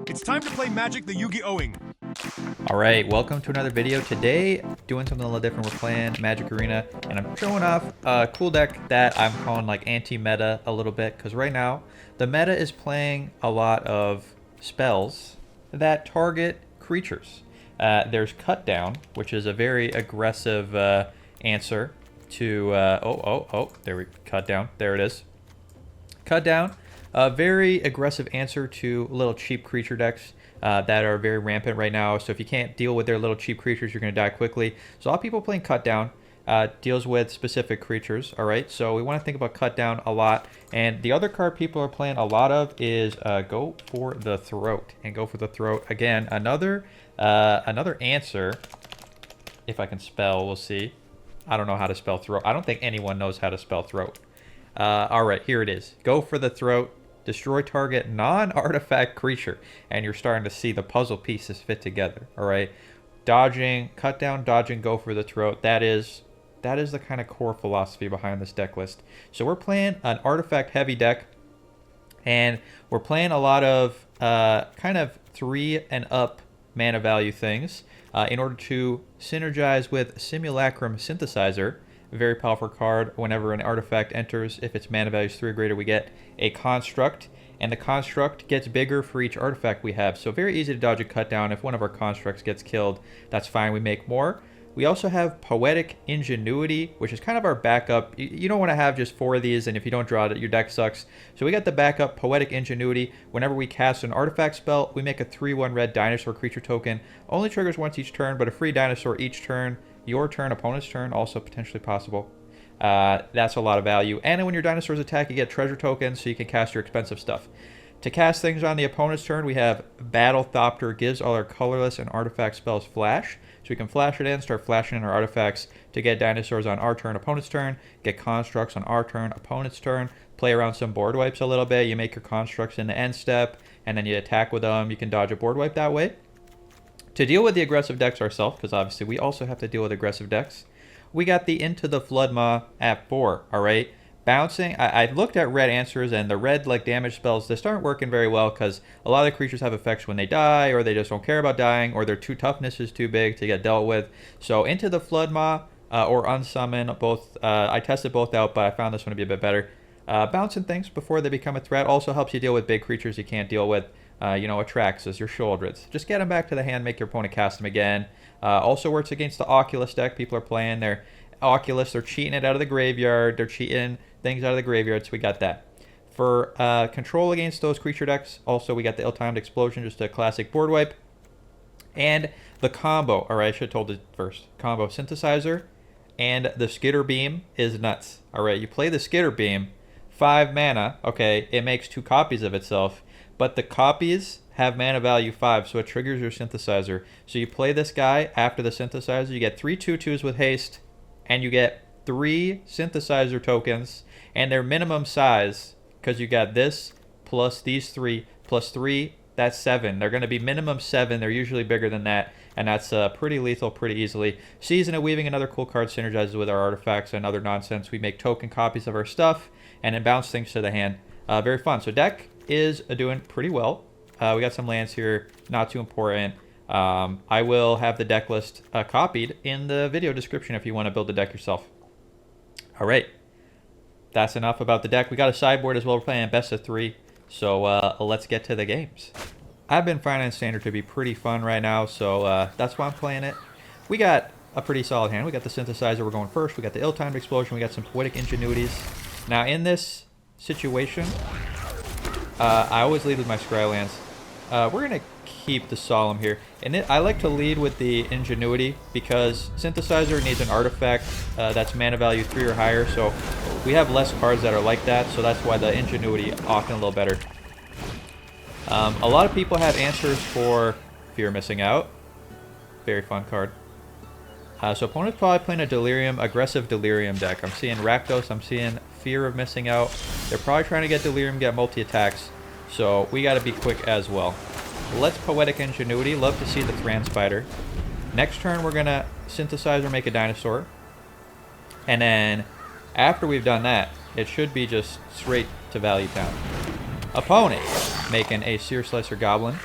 It's time to play Magic the Yu-Gi-Oh!ing. Alright, welcome to another video. Today, doing something a little different. We're playing Magic Arena, and I'm showing off a cool deck that I'm calling like anti-meta a little bit, because right now, the meta is playing a lot of spells that target creatures. There's Cut Down, which is a very aggressive answer to, there we Cut Down, there it is. Cut Down, a very aggressive answer to little cheap creature decks that are very rampant right now. So if you can't deal with their little cheap creatures, you're going to die quickly. So a lot of people playing Cut Down deals with specific creatures, all right? So we want to think about Cut Down a lot. And the other card people are playing a lot of is Go for the Throat. And Go for the Throat, again, another answer, if I can spell, we'll see. I don't know how to spell Throat. I don't think anyone knows how to spell Throat. All right, here it is. Go for the Throat. Destroy target non-artifact creature. And you're starting to see the puzzle pieces fit together. All right. Dodging, Cut Down, dodging, Go for the Throat. That is the kind of core philosophy behind this deck list. So we're playing an artifact heavy deck. And we're playing a lot of kind of 3 and up mana value things in order to synergize with Simulacrum Synthesizer. A very powerful card. Whenever an artifact enters, if its mana value is 3 or greater, we get a construct, and the construct gets bigger for each artifact we have. So very easy to dodge a Cut Down. If one of our constructs gets killed, that's fine, we make more. We also have Poetic Ingenuity, which is kind of our backup. You don't want to have just 4 of these, and if you don't draw it, your deck sucks. So we got the backup, Poetic Ingenuity. Whenever we cast an artifact spell, we make a 3/1 red dinosaur creature token. Only triggers once each turn, but a free dinosaur each turn. Your turn, opponent's turn, also potentially possible. That's a lot of value. And then when your dinosaurs attack, you get treasure tokens, so you can cast your expensive stuff. To cast things on the opponent's turn, we have Battle Thopter, gives all our colorless and artifact spells flash. So we can flash it in, start flashing in our artifacts to get dinosaurs on our turn, opponent's turn, get constructs on our turn, opponent's turn, play around some board wipes a little bit. You make your constructs in the end step, and then you attack with them. You can dodge a board wipe that way. To deal with the aggressive decks ourselves, because obviously we also have to deal with aggressive decks, we got the Into the Floodmaw at 4, all right? Bouncing, I looked at red answers, and the red like damage spells, they aren't working very well because a lot of the creatures have effects when they die, or they just don't care about dying, or their toughness is too big to get dealt with. So Into the Floodmaw or Unsummon, both, I tested both out, but I found this one to be a bit better. Bouncing things before they become a threat also helps you deal with big creatures you can't deal with. Atraxas, your Shouldreds. Just get them back to the hand, make your opponent cast them again. Also works against the Oculus deck. People are playing their Oculus, they're cheating it out of the graveyard, they're cheating things out of the graveyard, so we got that. For control against those creature decks, also we got the Ill-Timed Explosion, just a classic board wipe. And the combo, alright, I should have told it first. Combo Synthesizer and the Skitter Beam is nuts. Alright, you play the Skitter Beam, 5 mana, okay, it makes 2 copies of itself. But the copies have mana value 5, so it triggers your Synthesizer. So you play this guy after the Synthesizer, you get 3 2/2s with haste, and you get 3 Synthesizer tokens, and their minimum size, because you got this, plus these 3, plus 3, that's 7. They're going to be minimum 7, they're usually bigger than that, and that's pretty lethal pretty easily. Season of Weaving, another cool card, synergizes with our artifacts and other nonsense. We make token copies of our stuff, and then bounce things to the hand. Very fun. So deck is doing pretty well. We got some lands here, not too important. I will have the deck list copied in the video description if you want to build the deck yourself. All right, that's enough about the deck. We got a sideboard as well. We're playing best of 3, so let's get to the games. I've been finding Standard to be pretty fun right now, so that's why I'm playing it. We got a pretty solid hand. We got the Synthesizer, we're going first. We got the Ill-Timed Explosion. We got some Poetic Ingenuities. Now in this situation, I always lead with my Scrylands. We're going to keep the Solemn here. And I like to lead with the Ingenuity because Synthesizer needs an artifact that's mana value 3 or higher. So we have less cards that are like that. So that's why the Ingenuity often a little better. A lot of people have answers for Fear of Missing Out. Very fun card. So opponent's probably playing a Delirium, aggressive Delirium deck. I'm seeing Rakdos, I'm seeing Fear of Missing Out. They're probably trying to get Delirium, get multi-attacks. So we got to be quick as well. Let's Poetic Ingenuity. Love to see the Thran Spider. Next turn, we're going to Synthesizer, make a dinosaur. And then after we've done that, it should be just straight to Value Town. Opponent making a Sear Slicer Goblin.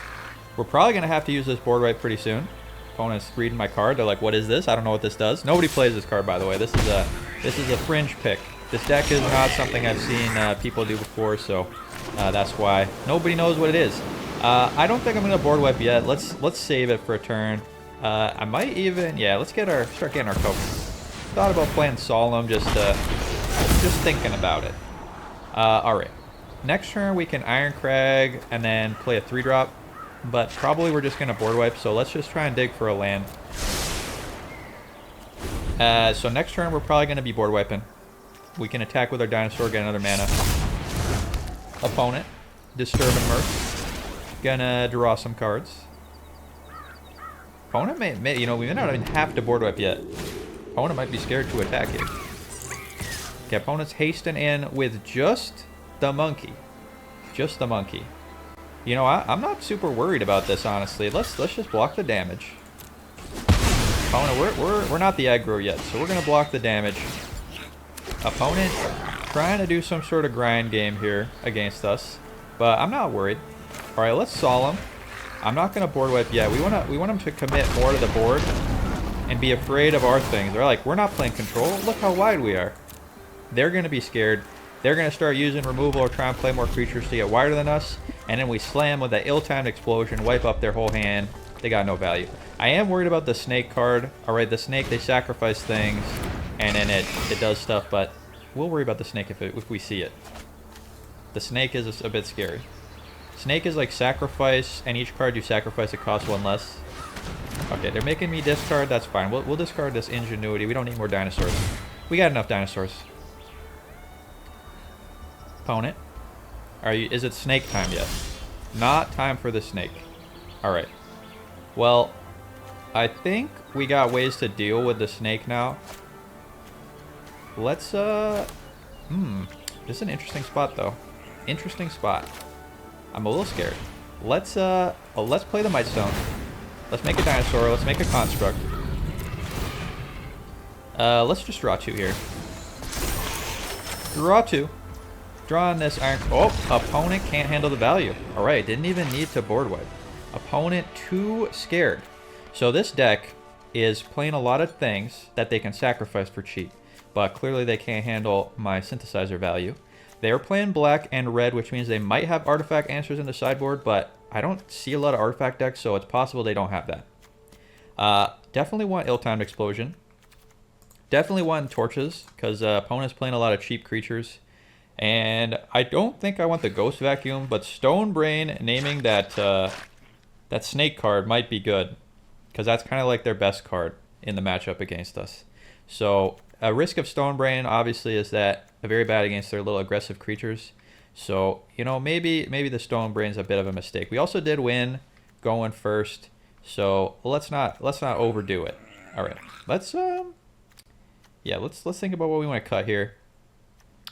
We're probably going to have to use this board wipe pretty soon. Opponent's reading my card. They're like, what is this? I don't know what this does. Nobody plays this card, by the way. This is a fringe pick. This deck is not something I've seen people do before, so that's why nobody knows what it is. I don't think I'm going to board wipe yet. Let's save it for a turn. I might even, yeah, let's start getting our tokens. Thought about playing Solemn, just thinking about it. Alright. Next turn we can Iron Crag and then play a 3-drop. But probably we're just going to board wipe, so let's just try and dig for a land. So next turn we're probably going to be board wiping. We can attack with our dinosaur, get another mana. Opponent, Disturb and Mirth. Gonna draw some cards. Opponent may you know, we may not even have to board wipe yet. Opponent might be scared to attack it. Okay, opponent's hasting in with just the monkey. Just the monkey. You know, I'm not super worried about this, honestly. Let's just block the damage. Opponent, we're not the aggro yet, so we're gonna block the damage. Opponent trying to do some sort of grind game here against us, but I'm not worried. All right, let's Solemn. I'm not gonna board wipe yet. We want them to commit more to the board and be afraid of our things. They're like, we're not playing control. Look how wide we are. They're gonna be scared. They're going to start using removal or try and play more creatures to get wider than us. And then we slam with that ill-timed explosion, wipe up their whole hand. They got no value. I am worried about the snake card. Alright, the snake, they sacrifice things. And then it does stuff, but we'll worry about the snake if we see it. The snake is a bit scary. Snake is like sacrifice, and each card you sacrifice, it costs 1 less. Okay, they're making me discard. That's fine. We'll discard this ingenuity. We don't need more dinosaurs. We got enough dinosaurs. Opponent, is it snake time yet? Not time for the snake. Alright. Well, I think we got ways to deal with the snake now. Let's this is an interesting spot though. Interesting spot. I'm a little scared. Let's play the Might Stone. Let's make a dinosaur, let's make a construct. Let's just draw 2 here. Draw 2. Drawing this iron. Oh, opponent can't handle the value. All right, didn't even need to board wipe. Opponent too scared. So this deck is playing a lot of things that they can sacrifice for cheap, but clearly they can't handle my synthesizer value. They're playing black and red, which means they might have artifact answers in the sideboard, but I don't see a lot of artifact decks, so it's possible they don't have that. Definitely want ill-timed explosion. Definitely want torches, because opponent's playing a lot of cheap creatures. And I don't think I want the Ghost Vacuum, but Stone Brain naming that that snake card might be good, because that's kind of like their best card in the matchup against us. So a risk of Stone Brain obviously is that they're very bad against their little aggressive creatures. So, you know, maybe the Stone Brain's a bit of a mistake. We also did win going first, so let's not overdo it. All right, let's think about what we want to cut here.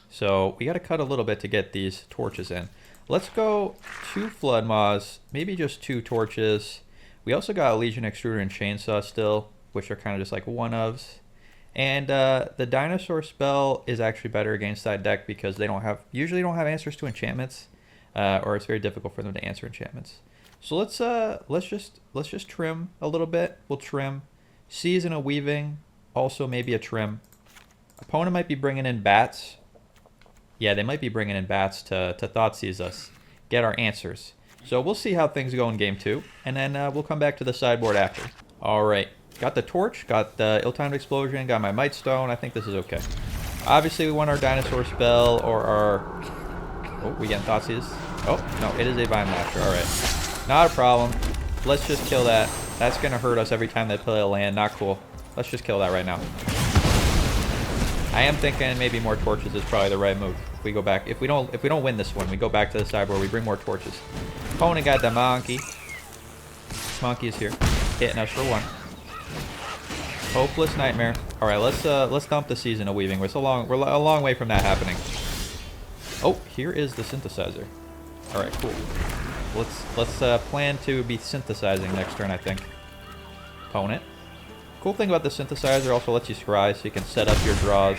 So we got to cut a little bit to get these torches in. Let's go 2 Flood Maws, maybe just 2 torches. We also got a Legion Extruder and Chainsaw still, which are kind of just like one-ofs. And the Dinosaur spell is actually better against that deck because they usually don't have answers to enchantments, or it's very difficult for them to answer enchantments. So let's just trim a little bit. We'll trim. Season of Weaving, also maybe a trim. Opponent might be bringing in bats. Yeah, they might be bringing in bats to Thoughtseize us, get our answers. So we'll see how things go in game 2, and then we'll come back to the sideboard after. All right, got the torch, got the ill-timed explosion, got my Might Stone. I think this is okay. Obviously, we want our dinosaur spell or our... Oh, we getting Thoughtseize? Oh, no, it is a Vine Lasher. All right, not a problem. Let's just kill that. That's gonna hurt us every time they play a land. Not cool. Let's just kill that right now. I am thinking maybe more torches is probably the right move. If we go back, if we don't win this one, we go back to the sideboard. We bring more torches. Opponent got the monkey. Monkey is here, hitting us for 1. Hopeless Nightmare. All right, let's dump the Season of Weaving. We're a long way from that happening. Oh, here is the synthesizer. All right, cool. Let's plan to be synthesizing next turn, I think. Opponent. Cool thing about the synthesizer also lets you scry, so you can set up your draws.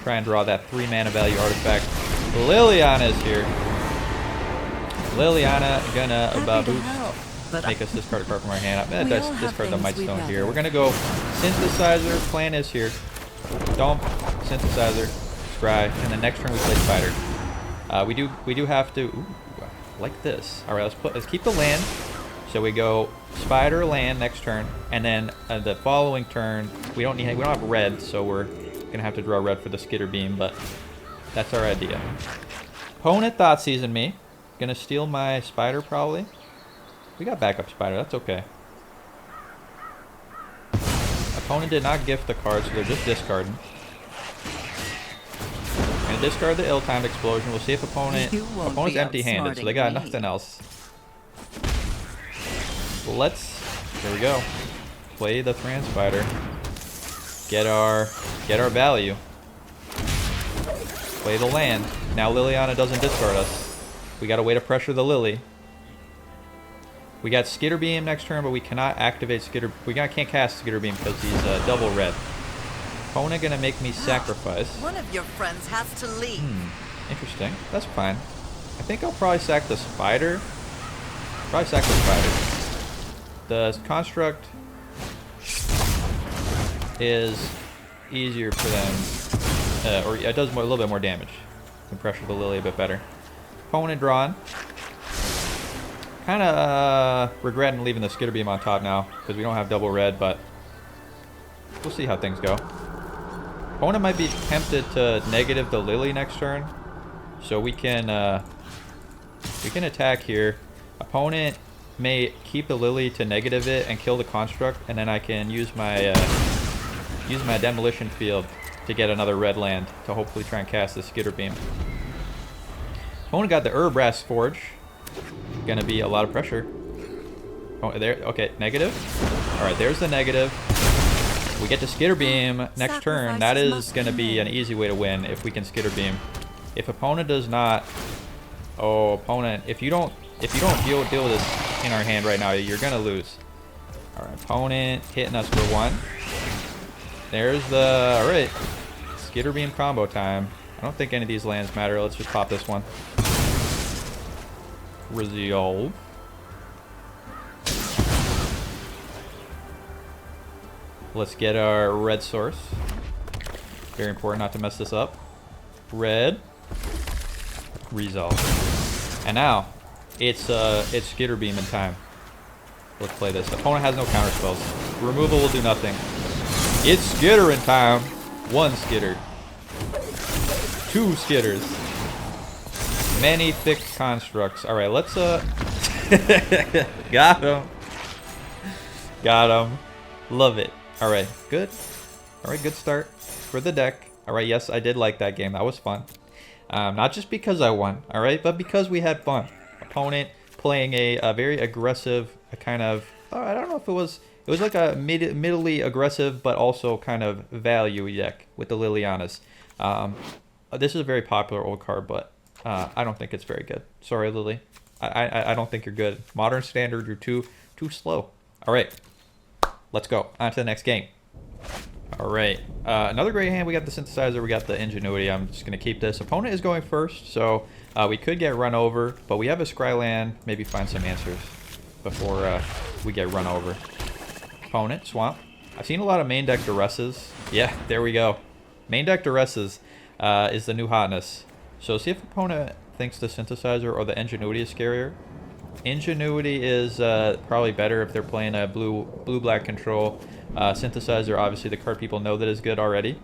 Try and draw that 3 mana value artifact. Liliana is here. Liliana gonna boost make us discard a card from our hand. That's discard the Might Stone here. We're gonna go Synthesizer. Plan is here. Dump, Synthesizer, Scry, and then next turn we play Spider. We do have to ooh, like this. All right, let's keep the land. So we go Spider land next turn, and then the following turn we don't have red, so we're gonna have to draw red for the Skitter Beam, but that's our idea. Opponent Thoughtseize me. Gonna steal my Spider probably. We got backup Spider, that's okay. Opponent did not gift the card, so they're just discarding. Gonna discard the ill-timed explosion. We'll see if opponent's empty-handed, so they got nothing else. Here we go. Play the Thran Spider. Get our value. Play the land. Now Liliana doesn't discard us. We got a way to pressure the Lily. We got Skitter Beam next turn, but we cannot activate Skitter. Can't cast Skitter Beam because he's double red. Opponent gonna make me sacrifice. One of your friends has to leave. Interesting. That's fine. I think I'll probably sack the Spider. Probably sack the Spider. The Construct is easier for them, or it does a little bit more damage. Can pressure the Lily a bit better. Opponent drawn. Kind of regretting leaving the Skitter Beam on top now because we don't have double red, but we'll see how things go. Opponent might be tempted to negative the Lily next turn, so we can attack here. Opponent may keep the Lily to negative it and kill the Construct, and then I can use my Demolition Field to get another red land to hopefully try and cast the Skitter Beam. Opponent got the Urbrass Forge. Gonna be a lot of pressure. Oh, there. Okay, negative. All right, there's the negative. We get to Skitter Beam next turn. That is gonna be an easy way to win if we can Skitter Beam. If opponent does not, oh, opponent, if you don't deal with this in our hand right now, you're gonna lose. All right, opponent hitting us for one. There's the all right. Skitter Beam combo time. I don't think any of these lands matter. Let's just pop this one. Resolve. Let's get our red source. Very important not to mess this up. Red. Resolve. And now it's Skitter Beam in time. Let's play this. Opponent has no counter spells. Removal will do nothing. It's Skitter in time. One Skitter. Two Skitters. Many thick constructs. All right, let's got him. Got him. Love it. All right, good. All right, good start for the deck. All right, yes, I did like that game. That was fun. Not just because I won, all right, but because we had fun. Opponent playing a very aggressive, a kind of, I don't know if it was like a middly aggressive, but also kind of value deck with the Lilianas. This is a very popular old card, but I don't think it's very good. Sorry, Lily. I don't think you're good. Modern Standard, you're too slow. All right, let's go on to the next game. All right, another great hand. We got the Synthesizer, we got the Ingenuity. I'm just gonna keep this. Opponent is going first, so we could get run over, but we have a Scry land. Maybe find some answers before we get run over. Opponent, Swamp. I've seen a lot of main deck Duresses. Yeah, there we go. Main deck Duresses is the new hotness. So see if opponent thinks the Synthesizer or the Ingenuity is scarier. Ingenuity is probably better if they're playing a blue-black control. Synthesizer, obviously the card people know that is good already.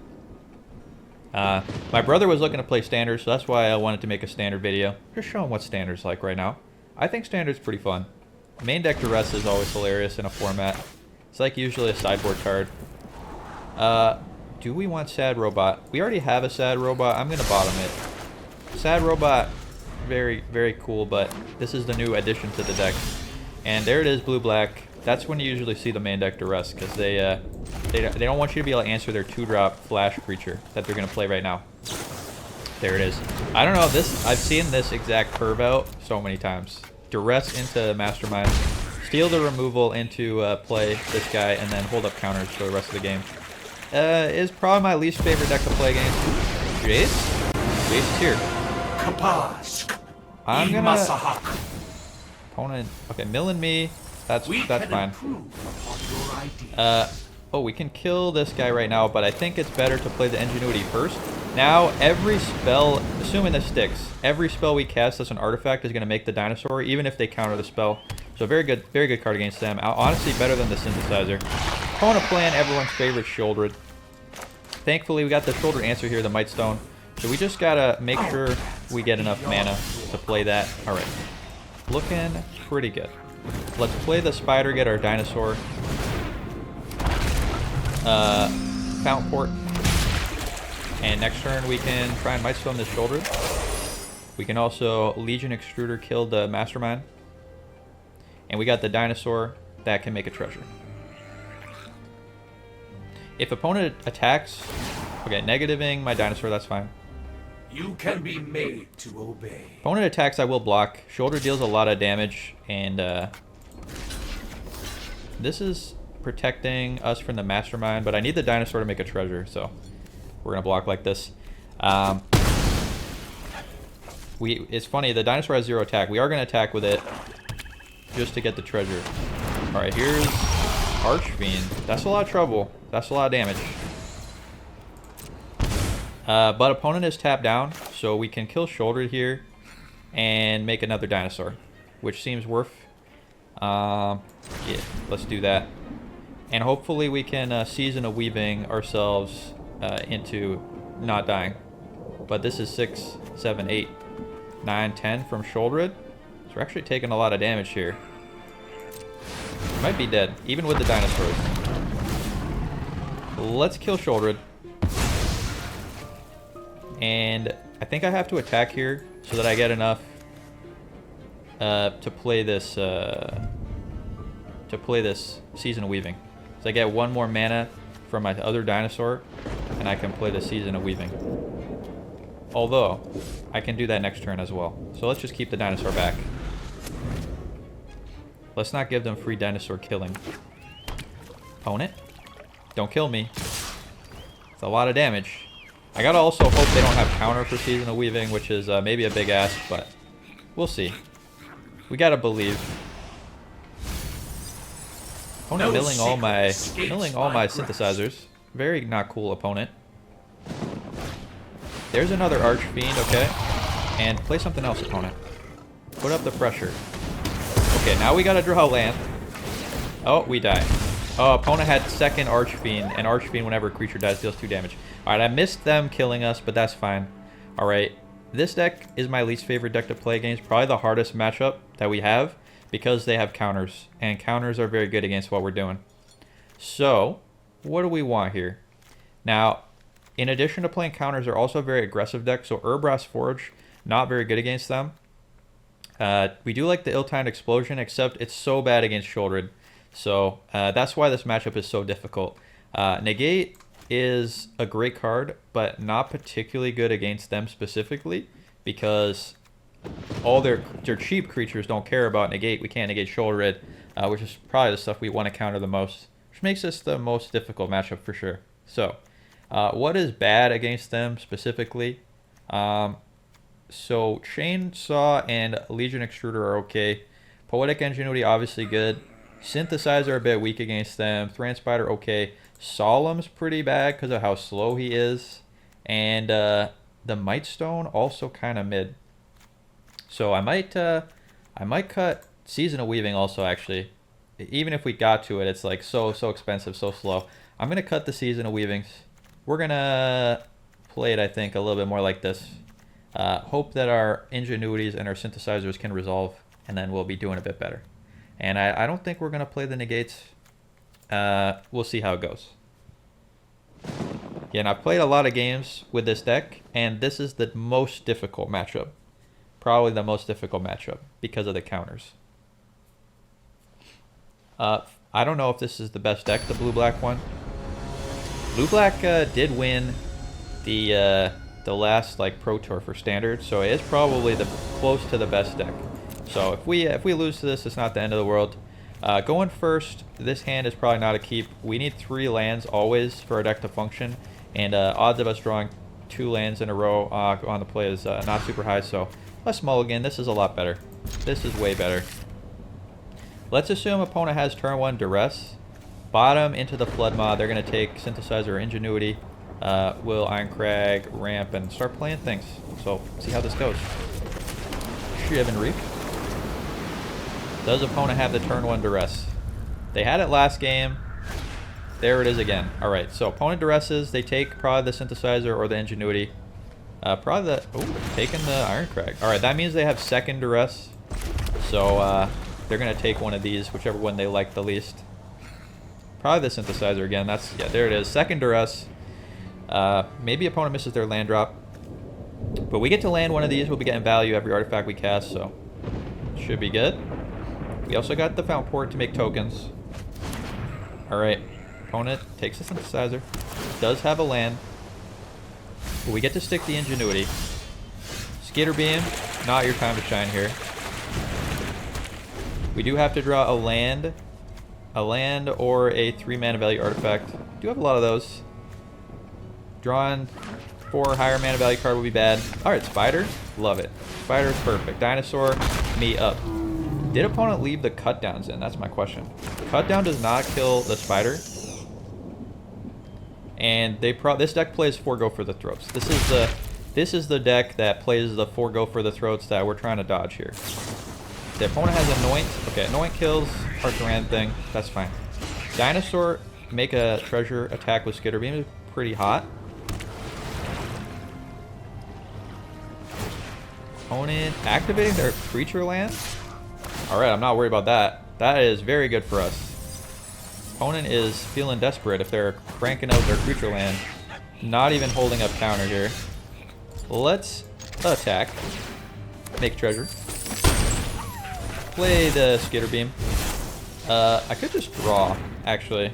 My brother was looking to play Standard, so that's why I wanted to make a Standard video. Just showing what Standard's like right now. I think Standard's pretty fun. Main deck Duress is always hilarious in a format. It's like usually a sideboard card. Do we want Sad Robot? We already have a Sad Robot. I'm going to bottom it. Sad Robot, very, very cool, but this is the new addition to the deck. And there it is, blue-black. That's when you usually see the main deck Duress, because they don't want you to be able to answer their 2-drop flash creature that they're going to play right now. There it is. I don't know, I've seen this exact curve out so many times. Duress into Mastermind, steal the removal into play this guy, and then hold up counters for the rest of the game. Is probably my least favorite deck to play against. Jace? Jace is here. I'm gonna... Opponent... Okay, milling me. That's fine. Oh, we can kill this guy right now, but I think it's better to play the Ingenuity first. Now, every spell, assuming this sticks, every spell we cast as an artifact is going to make the dinosaur, even if they counter the spell. So very good card against them. Honestly, better than the Synthesizer. Opponent playing everyone's favorite Shouldred. Thankfully, we got the Shoulder answer here, the Might Stone. So we just got to make sure we get enough mana to play that. All right. Looking pretty good. Let's play the Spider, get our dinosaur. Fountain Port. And next turn we can try and Might Stone this Shoulder. We can also Legion Extruder kill the Mastermind. And we got the dinosaur that can make a treasure. If opponent attacks, okay, negativing my dinosaur, that's fine. You can be made to obey. Opponent attacks, I will block. Shoulder deals a lot of damage, and this is protecting us from the Mastermind, but I need the dinosaur to make a treasure, so we're gonna block like this. It's funny, the dinosaur has 0 attack. We are gonna attack with it just to get the treasure. All right, here's Archfiend. That's a lot of trouble. That's a lot of damage. But opponent is tapped down, so we can kill Shoulder here and make another dinosaur, which seems worth. Yeah, let's do that. And hopefully we can Season of Weaving ourselves into not dying. But this is 6, 7, 8, 9, 10 from Shouldered. So we're actually taking a lot of damage here. We might be dead, even with the dinosaurs. Let's kill Shouldered. And I think I have to attack here so that I get enough to play this Season of Weaving. So I get 1 more mana from my other dinosaur, and I can play the Season of Weaving. Although, I can do that next turn as well. So let's just keep the dinosaur back. Let's not give them free dinosaur killing. Opponent, don't kill me. It's a lot of damage. I gotta also hope they don't have counter for Season of Weaving, which is maybe a big ask, but we'll see. We gotta believe. Opponent milling all my synthesizers. Very not cool opponent. There's another Archfiend, okay. And play something else, opponent. Put up the pressure. Okay, now we gotta draw land. Oh, we die. Oh, opponent had second Archfiend, and Archfiend, whenever a creature dies, deals 2 damage. Alright, I missed them killing us, but that's fine. Alright, this deck is my least favorite deck to play against. Probably the hardest matchup that we have, because they have counters, and counters are very good against what we're doing. So, what do we want here? Now, in addition to playing counters, they're also a very aggressive deck, so Urbrass Forge, not very good against them. We do like the Ill-Timed Explosion, except it's so bad against Shouldered. So that's why this matchup is so difficult. Negate is a great card, but not particularly good against them specifically, because all their cheap creatures don't care about Negate. We can't negate Shouldered, which is probably the stuff we want to counter the most, which makes this the most difficult matchup for sure. So what is bad against them specifically? So Chainsaw and Legion Extruder are okay. Poetic Ingenuity obviously good. Synthesizer a bit weak against them. Thran Spider okay. Solemn's pretty bad because of how slow he is. And the Might Stone also kind of mid. So I might cut Season of Weaving also actually. Even if we got to it, it's like so expensive, so slow. I'm gonna cut the Season of Weavings. We're gonna play it, I think, a little bit more like this. Hope that our Ingenuities and our Synthesizers can resolve, and then we'll be doing a bit better. And I don't think we're going to play the Negates. We'll see how it goes. Yeah, and I've played a lot of games with this deck, and this is the most difficult matchup. Probably the most difficult matchup because of the counters. I don't know if this is the best deck, the blue-black one. Blue-black did win the last Pro Tour for Standard, so it is probably close to the best deck. So if we lose to this, it's not the end of the world. Going first, this hand is probably not a keep. We need 3 lands always for our deck to function, and odds of us drawing 2 lands in a row on the play is not super high. So let's mulligan. This is a lot better. This is way better. Let's assume opponent has turn 1 Duress. Bottom into the Flood Mod. They're going to take Synthesizer or Ingenuity. Will Ironcrag ramp and start playing things. So, see how this goes. Shivan Reef. Does opponent have the turn 1 Duress? They had it last game. There it is again. Alright, so opponent Duresses. They take probably the Synthesizer or the Ingenuity. Probably the... Oh, taking the Ironcrag. Alright, that means they have second Duress. So, they're going to take one of these, whichever one they like the least. Probably the Synthesizer again. That's... Yeah, there it is. Second Duress. Maybe opponent misses their land drop. But we get to land one of these. We'll be getting value every artifact we cast, so... Should be good. We also got the Fountain Port to make tokens. Alright. Opponent takes the Synthesizer. Does have a land. But we get to stick the Ingenuity. Skitter Beam. Not your time to shine here. We do have to draw a land. A land or a 3 mana value artifact. Do have a lot of those. Drawing 4 higher mana value card would be bad. Alright, Spider. Love it. Spider is perfect. Dinosaur, me up. Did opponent leave the cut downs in? That's my question. Cut down does not kill the Spider. And this deck plays Forgo for the Throats. This is the deck that plays the Forgo for the Throats that we're trying to dodge here. The opponent has Anoint. Okay, Anoint kills Arthurian thing. That's fine. Dinosaur, make a treasure attack with Skitter Beam is pretty hot. Opponent activating their creature land. Alright, I'm not worried about that. That is very good for us. Opponent is feeling desperate if they're cranking out their creature land. Not even holding up counter here. Let's attack. Make treasure. Play the Skitter Beam. I could just draw, actually.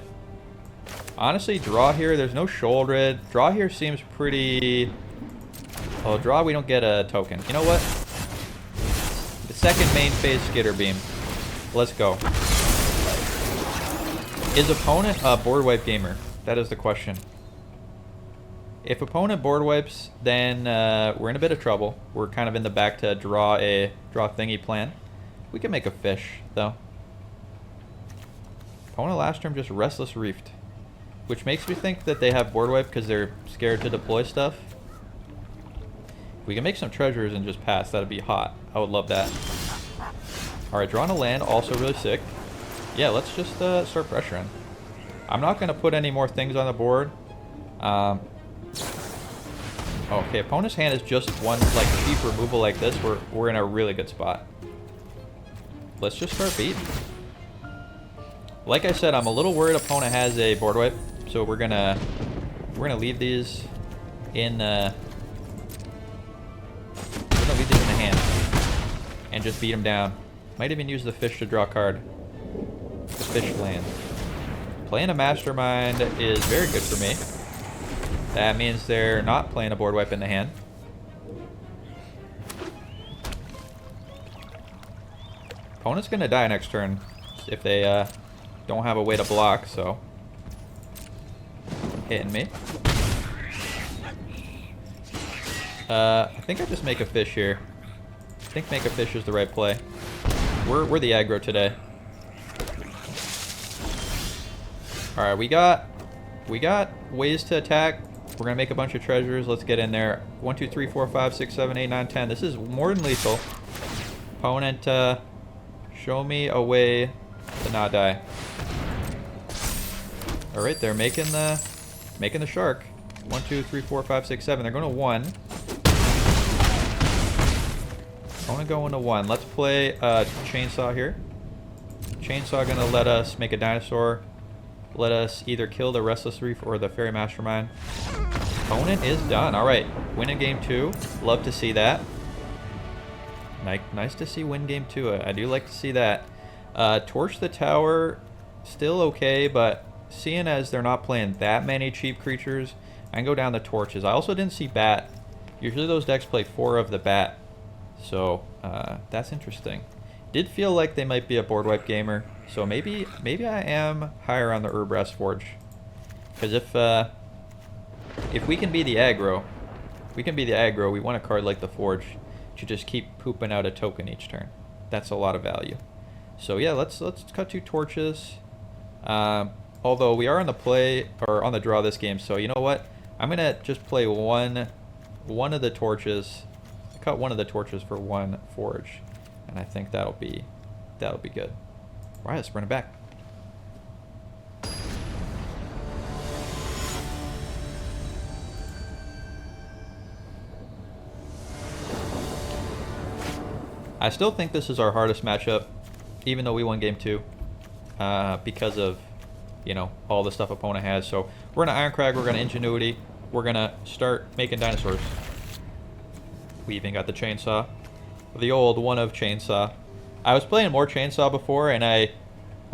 Honestly, draw here. There's no Sholdred. Draw here seems pretty... Oh, draw, we don't get a token. You know what? The second main phase Skitter Beam. Let's go. Is opponent a board wipe gamer? That is the question. If opponent board wipes, then we're in a bit of trouble. We're kind of in the back to draw thingy plan. We can make a fish, though. Opponent last turn just Restless Reefed. Which makes me think that they have board wipe because they're scared to deploy stuff. We can make some treasures and just pass. That'd be hot. I would love that. Alright, drawing a land, also really sick. Yeah, let's just start pressuring. I'm not going to put any more things on the board. Okay, opponent's hand is just one like cheap removal like this. We're in a really good spot. Let's just start beating. Like I said, I'm a little worried opponent has a board wipe, so we're gonna leave these in the hand and just beat them down. Might even use the fish to draw a card. The fish land. Playing a Mastermind is very good for me. That means they're not playing a board wipe in the hand. Opponent's gonna die next turn if they don't have a way to block, so hitting me. I think I just make a fish here. I think make a fish is the right play. We're the aggro today. Alright, we got ways to attack. We're gonna make a bunch of treasures. Let's get in there. 1, 2, 3, 4, 5, 6, 7, 8, 9, 10. This is more than lethal. Opponent, show me a way to not die. Alright, they're making the shark. 1, 2, 3, 4, 5, 6, 7. They're going to 1. Opponent going to 1. Let's play Chainsaw here. Chainsaw gonna let us make a dinosaur. Let us either kill the Restless Reef or the Fairy Mastermind. Opponent is done. Alright, win in game 2. Love to see that. Nice to see win game 2. I do like to see that. Torch the tower, still okay, but seeing as they're not playing that many cheap creatures, I can go down the torches. I also didn't see bat. Usually those decks play 4 of the bat. So, that's interesting. Did feel like they might be a board wipe gamer. So maybe I am higher on the Urbrass Forge. Because if we can be the aggro, we want a card like the Forge to just keep pooping out a token each turn. That's a lot of value. So yeah, let's cut 2 torches. Although we are on the play or on the draw this game, so you know what? I'm gonna just play one of the torches, cut one of the torches for 1 forge, and I think that'll be good. Right, let's bring it back. I still think this is our hardest matchup, even though we won game 2, because of, you know, all the stuff opponent has. So we're gonna Ironcrag, we're gonna Ingenuity, we're gonna start making dinosaurs. We even got the Chainsaw, the old one of Chainsaw. I was playing more Chainsaw before, and I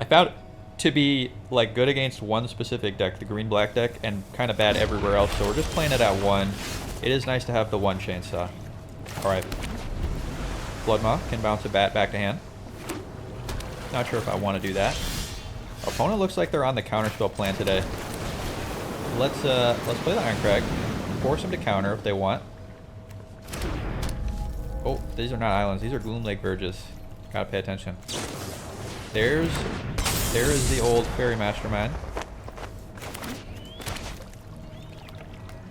found it to be like good against one specific deck, the green-black deck, and kind of bad everywhere else. So we're just playing it at 1. It is nice to have the 1 Chainsaw. All right. Bloodmaw can bounce a bat back to hand. Not sure if I want to do that. Opponent looks like they're on the counterspell plan today. Let's play the Ironcrag. Force them to counter if they want. Oh, these are not islands. These are Gloom Lake Verges. Gotta pay attention. There is the old Fairy Mastermind.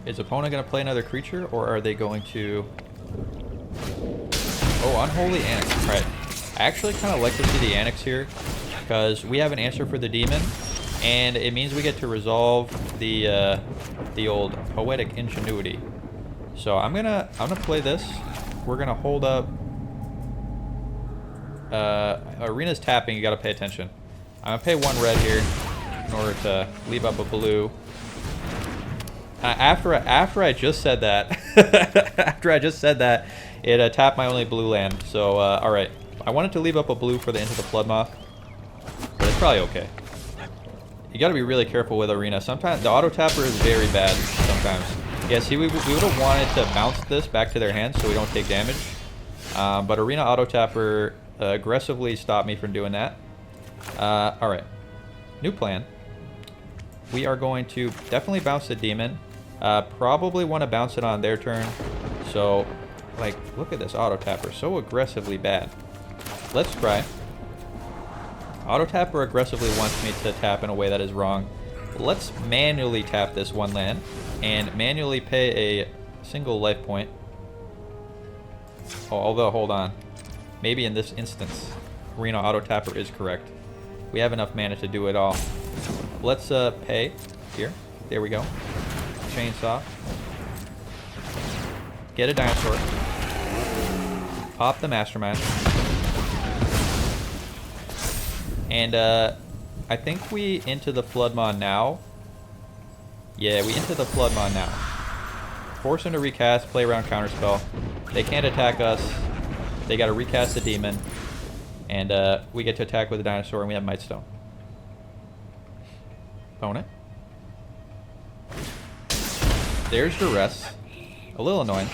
Is opponent gonna play another creature, or are they going to? Oh, Unholy Annex. Alright. I actually kind of like to see the Annex here, because we have an answer for the demon, and it means we get to resolve the old Poetic Ingenuity. So I'm gonna play this. We're gonna hold up. Arena's tapping. You gotta pay attention. I'm gonna pay 1 red here in order to leave up a blue. After I just said that, it tapped my only blue land. So all right, I wanted to leave up a blue for the Into the Floodmaw, but it's probably okay. You got to be really careful with Arena. Sometimes the auto tapper is very bad. Sometimes, yeah. See, we would have wanted to bounce this back to their hands so we don't take damage, but Arena auto tapper aggressively stopped me from doing that. All right, new plan. We are going to definitely bounce the demon. Probably want to bounce it on their turn. So, like, look at this auto tapper, so aggressively bad. Let's try. Auto tapper aggressively wants me to tap in a way that is wrong. Let's manually tap this 1 land and manually pay a single life point. Oh, although, hold on. Maybe in this instance, Arena auto tapper is correct. We have enough mana to do it all. Let's pay here. There we go. Chainsaw. Get a dinosaur. Pop the Mastermind. And I think we Into the Floodmaw now. Yeah, we Into the Floodmaw now. Force him to recast, play around counterspell. They can't attack us. They gotta recast the demon. And we get to attack with the dinosaur, and we have Mightstone. Opponent. There's Duress. A little annoying.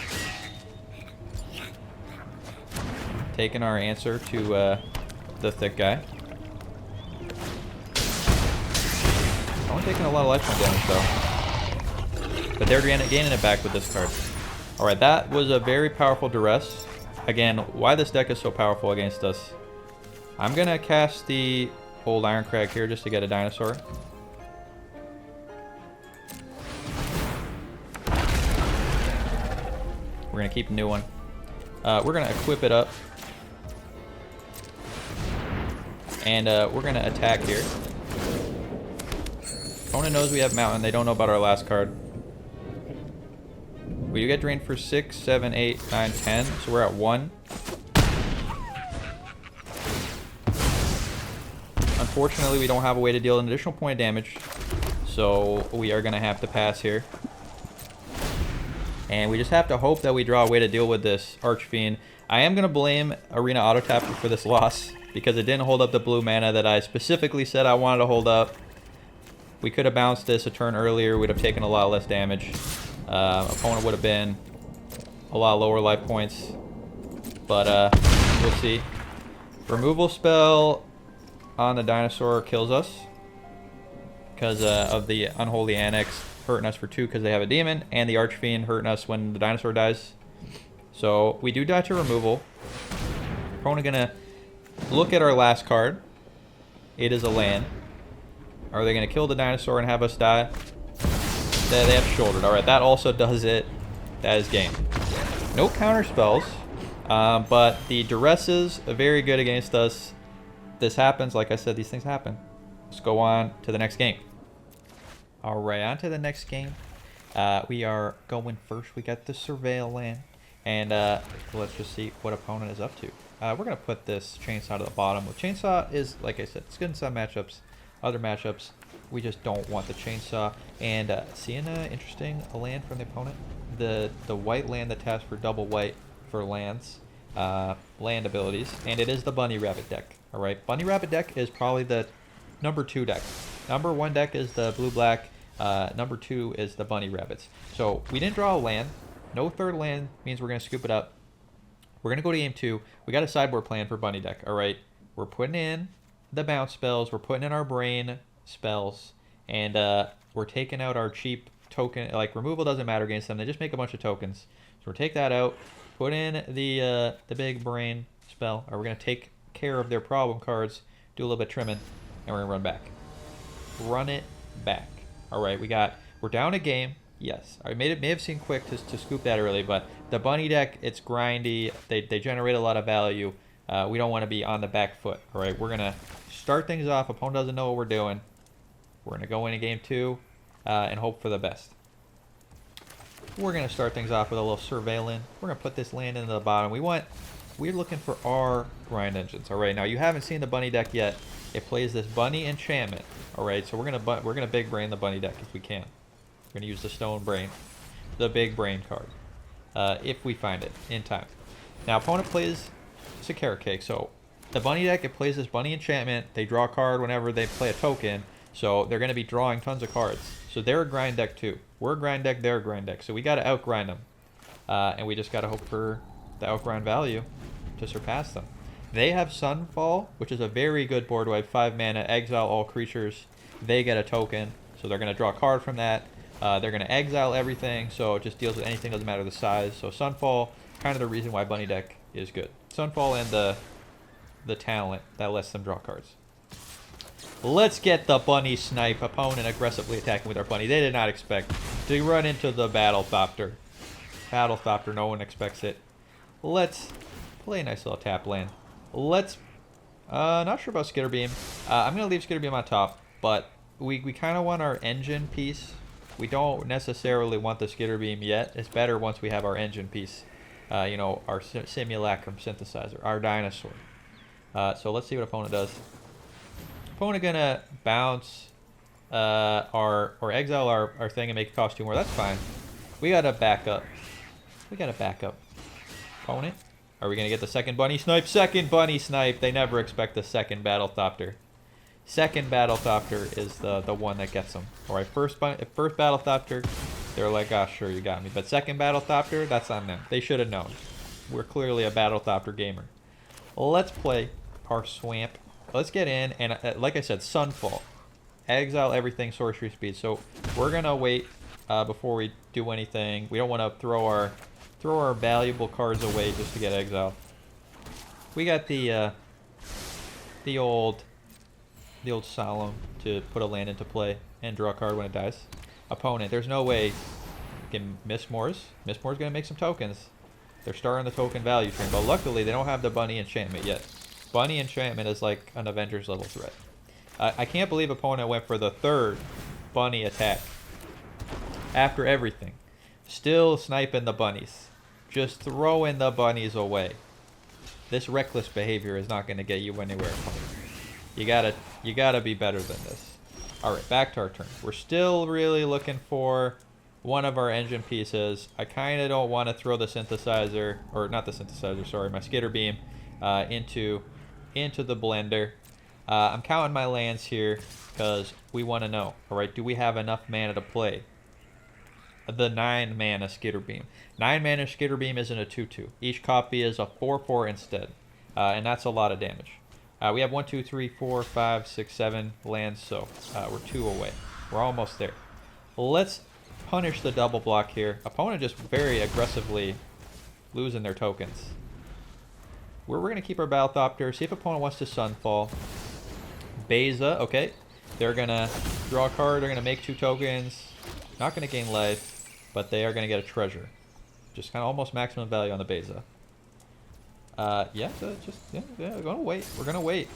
Taking our answer to the thick guy. I'm taking a lot of life point damage though. But they're gaining it back with this card. Alright, that was a very powerful Duress. Again, why this deck is so powerful against us. I'm gonna cast the old Ironcrag here just to get a dinosaur. We're gonna keep a new one. We're gonna equip it up. And we're gonna attack here. Opponent knows we have Mountain. They don't know about our last card. We do get drained for 6, 7, 8, 9, 10. So we're at 1. Unfortunately, we don't have a way to deal an additional point of damage. So we are gonna have to pass here. And we just have to hope that we draw a way to deal with this Archfiend. I am going to blame Arena Auto Tapper for this loss, because it didn't hold up the blue mana that I specifically said I wanted to hold up. We could have bounced this a turn earlier. We'd have taken a lot less damage. Opponent would have been a lot lower life points. But we'll see. Removal spell on the dinosaur kills us because of the Unholy Annex hurting us for 2 because they have a demon, and the Archfiend hurting us when the dinosaur dies. So we do die to removal. Opponent gonna Look at our last card. It is a land. Are they going to kill the dinosaur and have us die? They have shouldered. Alright, that also does it. That is game. No counter spells. But the duresses are very good against us. This happens. Like I said, these things happen. Let's go on to the next game. Alright, on to the next game. We are going first. We got the Surveil land. And let's just see what opponent is up to. We're going to put this chainsaw to the bottom. Well, chainsaw is, like I said, it's good in some matchups. Other matchups, we just don't want the chainsaw. And seeing interesting a land from the opponent. The white land that taps for double white for lands, land abilities. And it is the Bunny Rabbit deck. Alright, Bunny Rabbit deck is probably the number 2 deck. Number 1 deck is the blue-black. Number 2 is the Bunny Rabbits. So we didn't draw a land. No third land means we're going to scoop it up. We're going to go to game 2. We got a sideboard plan for Bunny deck. Alright, we're putting in the bounce spells. We're putting in our brain spells. And we're taking out our cheap token. Like, removal doesn't matter against them. They just make a bunch of tokens. So we'll take that out. Put in the big brain spell. We're going to take care of their problem cards. Do a little bit of trimming. And we're going to run back. Run it back. Alright, we're down a game. Yes, I may have seemed quick to scoop that early, but the Bunny deck, it's grindy. They generate a lot of value. We don't want to be on the back foot. All right, we're going to start things off. Opponent doesn't know what we're doing. We're going to go into game 2 and hope for the best. We're going to start things off with a little surveillance. We're going to put this land into the bottom. We're looking for our grind engines. All right, now you haven't seen the Bunny deck yet. It plays this Bunny enchantment. All right, so we're gonna big brain the Bunny deck if we can. We're gonna use the Stone Brain, the big brain card, if we find it in time. Now opponent plays it's a carrot cake. So the Bunny deck, it plays this Bunny enchantment. They draw a card whenever they play a token, so they're gonna be drawing tons of cards. So they're a grind deck too. We're a grind deck, they're a grind deck. So we gotta outgrind them, and we just gotta hope for the outgrind value to surpass them. They have Sunfall, which is a very good board wipe. 5 mana, exile all creatures. They get a token, so they're going to draw a card from that. They're going to exile everything, so it just deals with anything, doesn't matter the size. So Sunfall, kind of the reason why Bunny deck is good. Sunfall and the talent that lets them draw cards. Let's get the Bunny snipe. Opponent aggressively attacking with our Bunny. They did not expect to run into the Battlethopter. Battlethopter, no one expects it. Let's play a nice little tap land. Let's, not sure about Skitter Beam. I'm going to leave Skitter Beam on top, but we kind of want our engine piece. We don't necessarily want the Skitter Beam yet. It's better once we have our engine piece. You know, our simulacrum synthesizer, our dinosaur. So let's see what opponent does. Opponent going to bounce or exile our thing and make it cost 2 more. That's fine. We got to back up. Opponent. Are we going to get the second Bunny Snipe? Second Bunny Snipe. They never expect the second Battlethopter. Second Battlethopter is the one that gets them. Alright, first Battlethopter, they're like, ah, sure, you got me. But second Battlethopter, that's on them. They should have known. We're clearly a Battlethopter gamer. Let's play our Swamp. Let's get in, and like I said, Sunfall. Exile everything, sorcery speed. So we're going to wait before we do anything. We don't want to throw our valuable cards away just to get exiled. We got the old Solemn to put a land into play and draw a card when it dies. Opponent, there's no way you can miss Moors. Miss Moors gonna make some tokens. They're starting the token value train, but luckily they don't have the Bunny enchantment yet. Bunny enchantment is like an Avengers level threat. I can't believe opponent went for the 3rd Bunny attack after everything. Still sniping the bunnies. Just throwing the bunnies away. This reckless behavior is not going to get you anywhere. You gotta be better than this. Alright, back to our turn. We're still really looking for one of our engine pieces. I kind of don't want to throw the synthesizer, or not the synthesizer, sorry, my Skitter Beam into the blender. I'm counting my lands here because we want to know. Alright, do we have enough mana to play the 9 mana Skitter Beam? 9 mana Skitter Beam isn't a 2/2. Each copy is a 4/4 instead, and that's a lot of damage. We have 1, 2, 3, 4, 5, 6, 7 lands, so we're 2 away. We're almost there. Let's punish the double block here. Opponent just very aggressively losing their tokens. We're going to keep our Battlethopter, see if opponent wants to Sunfall. Beza, okay. They're going to draw a card, they're going to make 2 tokens. Not going to gain life, but they are going to get a treasure. Just kind of almost maximum value on the Beza. Yeah, so just, yeah, we're going to wait. We're going to wait.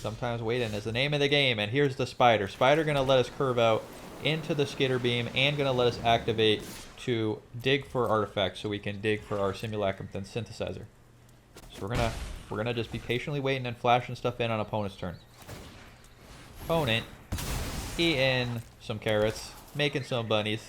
Sometimes waiting is the name of the game. And here's the Spider. Spider going to let us curve out into the Skitter Beam and going to let us activate to dig for artifacts so we can dig for our Simulacrum Synthesizer. So we're gonna just be patiently waiting and flashing stuff in on opponent's turn. Opponent eating some carrots, making some bunnies.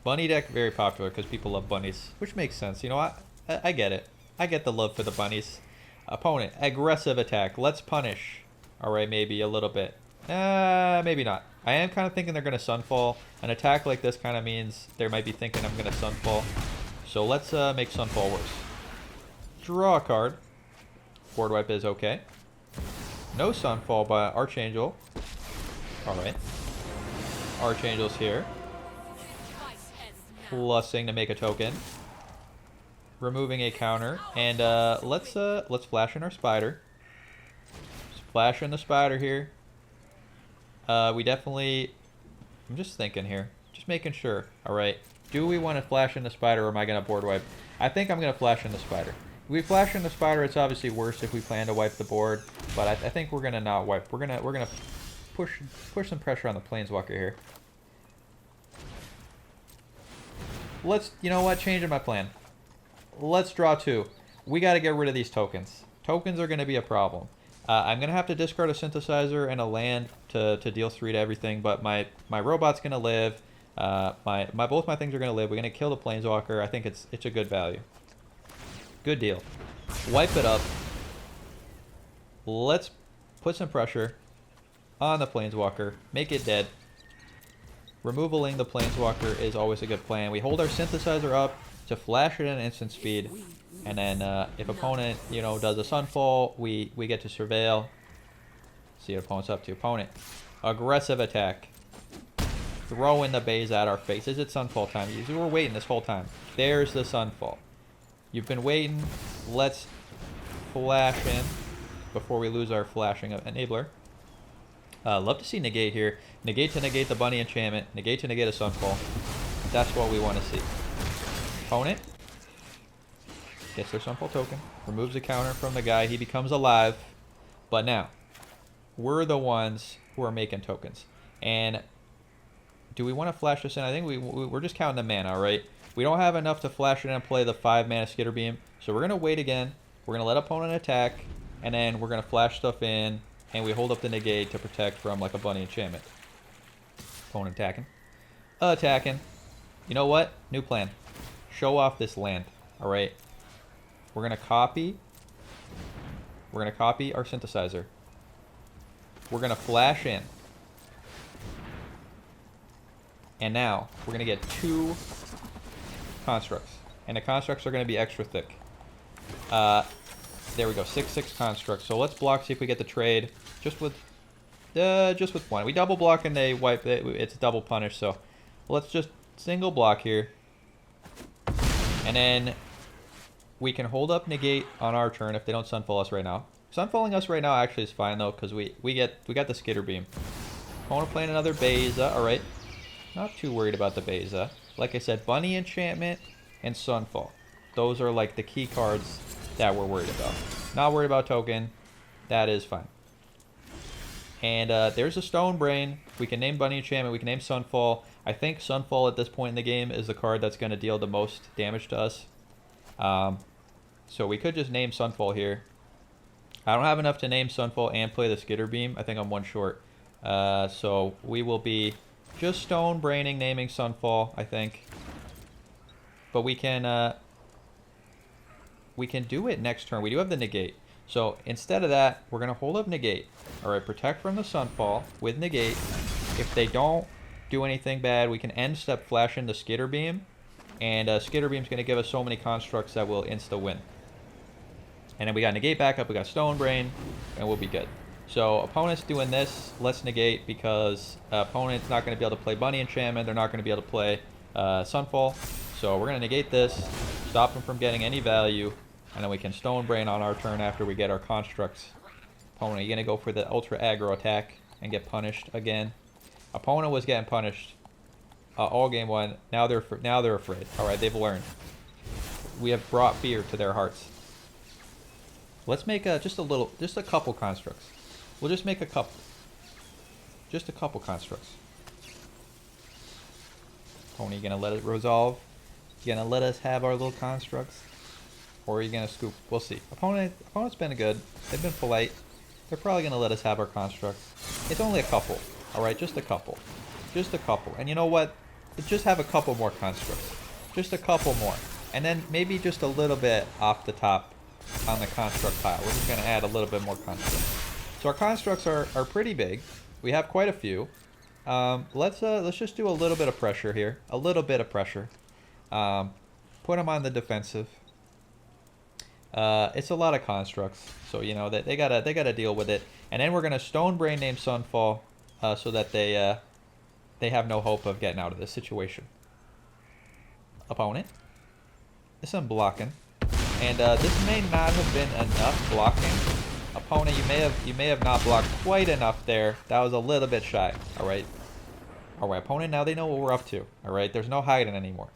Bunny deck very popular because people love bunnies, which makes sense. You know what? I get it. I get the love for the bunnies. Opponent aggressive attack. Let's punish. All right, maybe a little bit. Maybe not. I am kind of thinking they're going to Sunfall. An attack like this kind of means they might be thinking I'm going to Sunfall. So let's make Sunfall worse. Draw a card. Board wipe is okay. No Sunfall by Archangel. Alright. Archangel's here. Plussing to make a token. Removing a counter. And let's flash in our Spider. Flash in the Spider here. We definitely... I'm just thinking here. Just making sure. Alright. Do we want to flash in the Spider or am I going to board wipe? I think I'm going to flash in the Spider. If we flash in the Spider, it's obviously worse if we plan to wipe the board. But I think we're going to not wipe. We're gonna push some pressure on the Planeswalker here. Let's... You know what? Changing my plan. Let's draw 2. We got to get rid of these tokens. Tokens are going to be a problem. I'm going to have to discard a Synthesizer and a land to deal 3 to everything, but my robot's going to live. Both my things are going to live. We're going to kill the Planeswalker. I think it's a good value. Good deal. Wipe it up. Let's put some pressure on the Planeswalker. Make it dead. Removaling the Planeswalker is always a good plan. We hold our Synthesizer up to flash it at instant speed. And then if opponent, you know, does a Sunfall, we get to surveil. See what opponent's up to. Opponent. Aggressive attack. Throwing the Bays at our face. Is it Sunfall time? We're waiting this whole time. There's the Sunfall. You've been waiting. Let's flash in before we lose our flashing enabler. Love to see negate here. Negate to negate the bunny enchantment. Negate to negate a Sunfall. That's what we want to see. Opponent gets their Sunfall token. Removes a counter from the guy. He becomes alive. But now, we're the ones who are making tokens. And do we want to flash this in? I think we're just counting the mana, right? We don't have enough to flash it in and play the 5 mana Skitter Beam. So we're going to wait again. We're going to let opponent attack. And then we're going to flash stuff in. And we hold up the negate to protect from like a bunny enchantment. Opponent attacking. Attacking. You know what? New plan. Show off this land. Alright. We're going to copy. We're going to copy our Synthesizer. We're going to flash in. And now, we're going to get 2 constructs. And the constructs are going to be extra thick. There we go, 6/6 constructs. So let's block, see if we get the trade. Just with 1. We double block and they wipe it. It's double punish, so let's just single block here. And then we can hold up negate on our turn if they don't Sunfall us right now. Sunfalling us right now actually is fine though, because we got the Skitter Beam. Opponent playing another Beza. Alright. Not too worried about the Beza. Like I said, Bunny Enchantment and Sunfall. Those are like the key cards that we're worried about. Not worried about token. That is fine. And there's a Stone Brain. We can name Bunny Enchantment. We can name Sunfall. I think Sunfall at this point in the game is the card that's going to deal the most damage to us. So we could just name Sunfall here. I don't have enough to name Sunfall and play the Skitter Beam. I think I'm 1 short. So we will be just Stone Braining, naming Sunfall, I think. But we can do it next turn. We do have the negate. So instead of that, we're going to hold up negate. Alright, protect from the Sunfall with negate. If they don't do anything bad, we can end step flash into Skitter Beam. And Skitter Beam's going to give us so many constructs that will insta-win. And then we got negate backup, we got Stone Brain, and we'll be good. So opponent's doing this, let's negate, because opponent's not going to be able to play Bunny Enchantment. They're not going to be able to play Sunfall. So we're going to negate this, stop them from getting any value. And then we can Stone Brain on our turn after we get our constructs. Opponent, are you gonna go for the ultra aggro attack and get punished again? Opponent was getting punished all game one. Now they're afraid. All right, they've learned. We have brought fear to their hearts. Let's make just a couple constructs. We'll just make a couple. Just a couple constructs. Opponent, you gonna let it resolve? You gonna let us have our little constructs? Or are you gonna scoop? We'll see. Opponent's been good. They've been polite. They're probably gonna let us have our constructs. It's only a couple. Alright, just a couple. Just a couple. And you know what? Just have a couple more constructs. Just a couple more. And then maybe just a little bit off the top on the construct pile. We're just gonna add a little bit more constructs. So our constructs are pretty big. We have quite a few. Let's just do a little bit of pressure here. A little bit of pressure. Put them on the defensive. It's a lot of constructs, so you know that they gotta deal with it. And then we're gonna Stone Brain name Sunfall, so that they have no hope of getting out of this situation. Opponent, this is blocking, and this may not have been enough blocking. Opponent, you may have not blocked quite enough there. That was a little bit shy. All right, opponent. Now they know what we're up to. All right, there's no hiding anymore.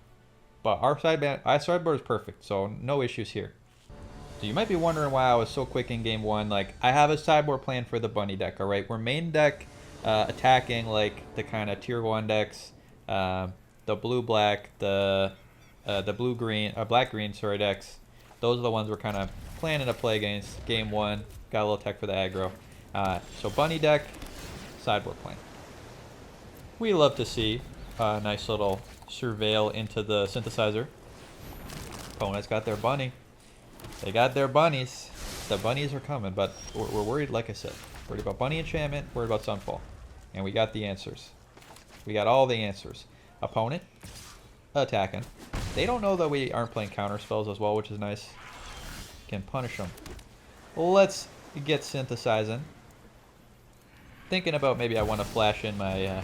But our sideboard is perfect, so no issues here. So you might be wondering why I was so quick in game one. Like, I have a sideboard plan for the bunny deck, alright? We're main deck attacking like the kind of tier 1 decks, the blue-black, the blue-green, black-green, sorry, decks. Those are the ones we're kind of planning to play against game one. Got a little tech for the aggro. So bunny deck, sideboard plan. We love to see a nice little surveil into the synthesizer. Opponent's got their bunny. They got their bunnies. The bunnies are coming, but we're worried, like I said. Worried about bunny enchantment, worried about Sunfall. And we got the answers. We got all the answers. Opponent, attacking. They don't know that we aren't playing counter spells as well, which is nice. Can punish them. Let's get synthesizing. Thinking about maybe I want to flash in my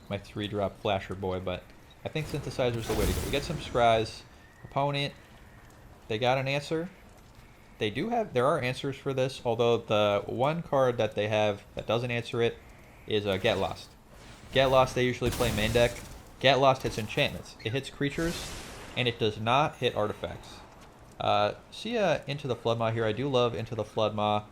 my 3-drop flasher boy, but I think synthesizer's the way to go. We get some scries. Opponent, they got an answer. There are answers for this, although the one card that they have that doesn't answer it is Get Lost. Get Lost, they usually play main deck. Get Lost hits enchantments. It hits creatures, and it does not hit artifacts. See Into the Floodmaw here. I do love Into the Floodmaw.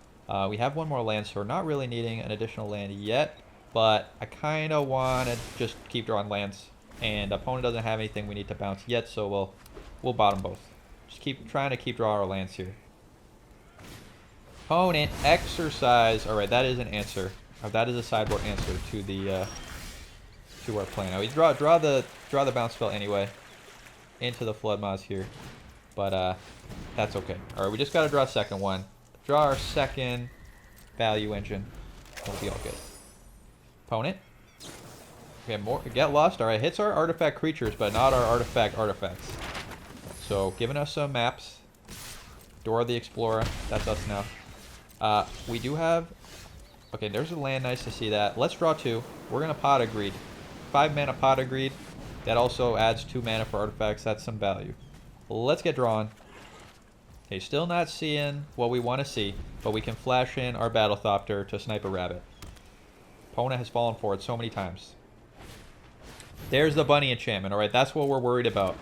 We have one more land, so we're not really needing an additional land yet, but I kind of want to just keep drawing lands, and opponent doesn't have anything we need to bounce yet, so we'll bottom both. Just trying to keep drawing our lands here. Opponent, exercise. All right, that is an answer. That is a sideboard answer to the to our plan. Now we draw the bounce spell anyway. Into the Floodmaws here, but that's okay. All right, we just got to draw a second one. Draw our second value engine. We'll be all good. Opponent. We have more. Get Lost. All right, hits our artifact creatures, but not our artifacts. So giving us some maps. Dora the Explorer. That's us now. We do have... Okay, there's a land. Nice to see that. Let's draw 2. We're going to Pot of Greed. 5 mana Pot of Greed. That also adds 2 mana for artifacts. That's some value. Let's get drawn. Okay, still not seeing what we want to see, but we can flash in our Battlethopter to snipe a rabbit. Opponent has fallen for it so many times. There's the bunny enchantment. Alright, that's what we're worried about.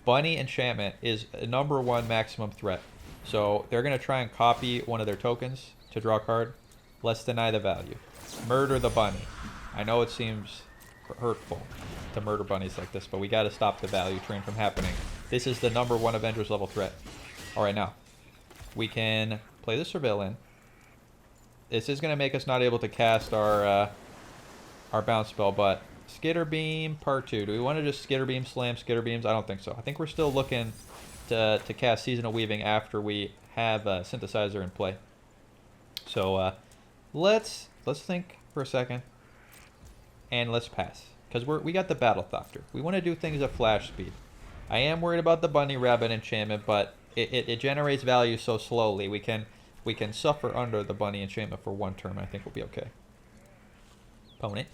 Bunny enchantment is a #1 maximum threat. So they're going to try and copy one of their tokens to draw a card. Let's deny the value. Murder the bunny. I know it seems hurtful to murder bunnies like this, but we got to stop the value train from happening. This is the #1 Avengers level threat. Alright, now we can play the Surveil in. This is going to make us not able to cast our bounce spell, but Skitter Beam Part 2. Do we want to just Skitter Beam slam Skitter Beams? I don't think so. I think we're still looking to cast Seasonal Weaving after we have Synthesizer in play. So let's think for a second, and let's pass, because we got the Battlethopter. We want to do things at flash speed. I am worried about the Bunny Rabbit enchantment, but it generates value so slowly. We can suffer under the Bunny enchantment for 1 turn. I think we'll be okay. Opponent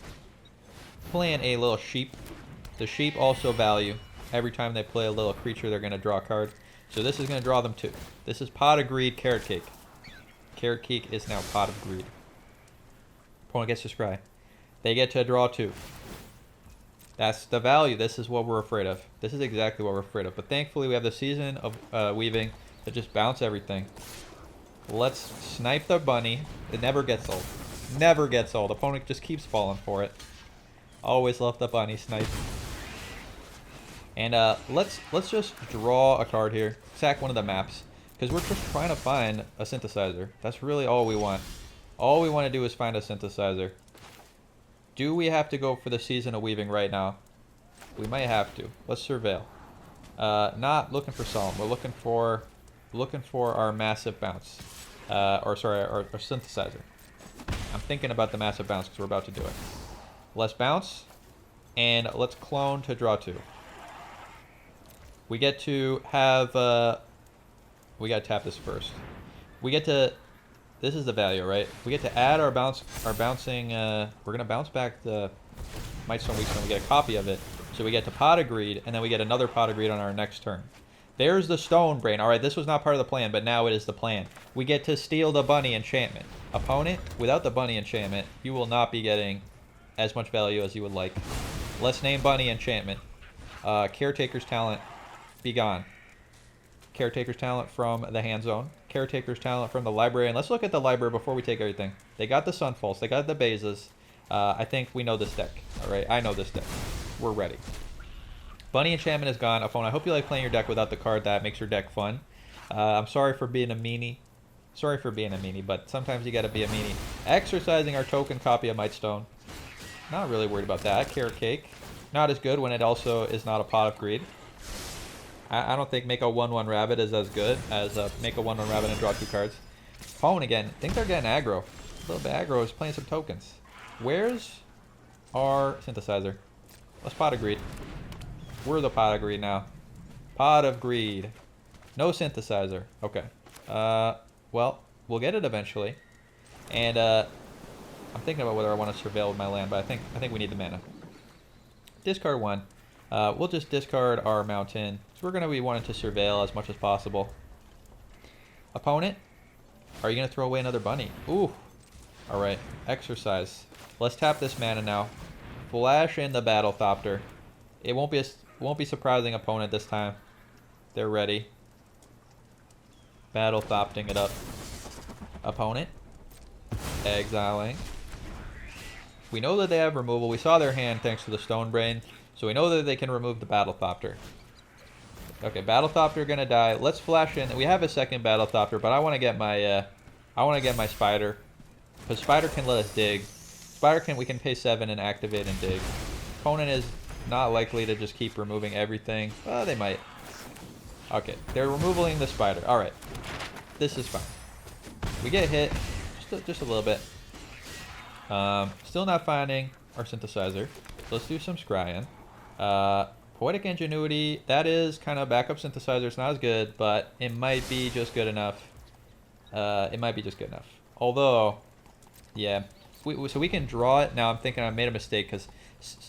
playing a little sheep. The sheep also value. Every time they play a little creature, they're going to draw a card. So this is going to draw them 2. This is Pot of Greed, Carrot Cake. Carrot Cake is now Pot of Greed. Opponent gets to scry. They get to draw 2. That's the value. This is what we're afraid of. This is exactly what we're afraid of. But thankfully, we have the Season of Weaving to just bounce everything. Let's snipe the bunny. It never gets old. Never gets old. Opponent just keeps falling for it. Always love the bunny snipe. And let's just draw a card here. Sack one of the maps. Because we're just trying to find a synthesizer. That's really all we want. All we want to do is find a synthesizer. Do we have to go for the Season of Weaving right now? We might have to. Let's surveil. Not looking for Solemn. We're looking for our massive bounce. Or sorry, our synthesizer. I'm thinking about the massive bounce because we're about to do it. Let's bounce. And let's clone to draw 2. We get to have... we got to tap this first. We get to... This is the value, right? We get to add our bouncing... we're going to bounce back the Mightstone Weakstone. We get a copy of it. So we get to Pot of Greed, and then we get another Pot of Greed on our next turn. There's the Stone Brain. Alright, this was not part of the plan, but now it is the plan. We get to steal the Bunny Enchantment. Opponent, without the Bunny Enchantment, you will not be getting as much value as you would like. Let's name Bunny Enchantment. Caretaker's Talent, be gone. Caretaker's Talent from the Hand Zone. Caretaker's Talent from the Library. And let's look at the Library before we take everything. They got the Sunfalls. They got the Bezas. I think we know this deck. Alright, I know this deck. We're ready. Bunny Enchantment is gone. Opponent, I hope you like playing your deck without the card that makes your deck fun. I'm sorry for being a meanie. Sorry for being a meanie, but sometimes you gotta be a meanie. Exercising our token copy of Mightstone. Not really worried about that. Carrot Cake. Not as good when it also is not a Pot of Greed. I don't think make a 1/1 rabbit is as good as make a 1/1 rabbit and draw 2 cards. Phone again. I think they're getting aggro. A little bit aggro is playing some tokens. Where's our synthesizer? Let's Pot of Greed. We're the Pot of Greed now. Pot of Greed. No synthesizer. Okay. Well, we'll get it eventually. And I'm thinking about whether I want to surveil with my land, but I think we need the mana. Discard 1. We'll just discard our mountain. So we're going to be wanting to surveil as much as possible. Opponent, are you going to throw away another bunny? Ooh. Alright, exercise. Let's tap this mana now. Flash in the Battlethopter. It won't be surprising opponent this time. They're ready. Battlethopting it up. Opponent, exiling. We know that they have removal. We saw their hand thanks to the Stone Brain. So we know that they can remove the Battlethopter. Okay, Battlethopter gonna die. Let's flash in. We have a second Battlethopter, but I want to get my Spider, because Spider can let us dig. We can pay 7 and activate and dig. Opponent is not likely to just keep removing everything. Well, they might. Okay, they're removing the Spider. All right, this is fine. We get hit just a little bit. Still not finding our synthesizer. So let's do some scrying. Poetic Ingenuity, that is kind of backup synthesizer. It's not as good, but it might be just good enough. It might be just good enough. Although, yeah, so we can draw it. Now I'm thinking I made a mistake because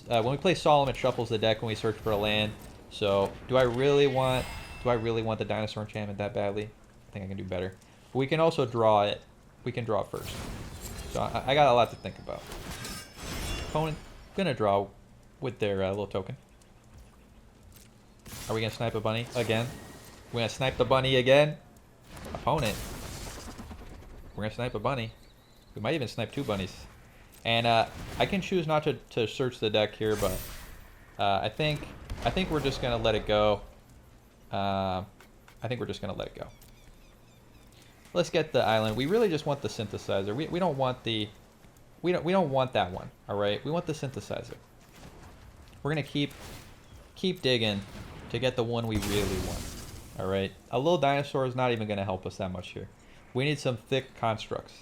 when we play Solemn, it shuffles the deck when we search for a land. So do I really want the Dinosaur Enchantment that badly? I think I can do better. But we can also draw it. We can draw it first. So I got a lot to think about. Opponent gonna draw with their little token. Are we gonna snipe a bunny again? We're gonna snipe the bunny again. Opponent. We're gonna snipe a bunny. We might even snipe 2 bunnies. And I can choose not to search the deck here, but I think we're just gonna let it go. I think we're just gonna let it go. Let's get the island. We really just want the synthesizer. We don't want the we don't want that one. All right, we want the synthesizer. We're gonna keep digging to get the one we really want. All right, a little dinosaur is not even gonna help us that much here. We need some thick constructs.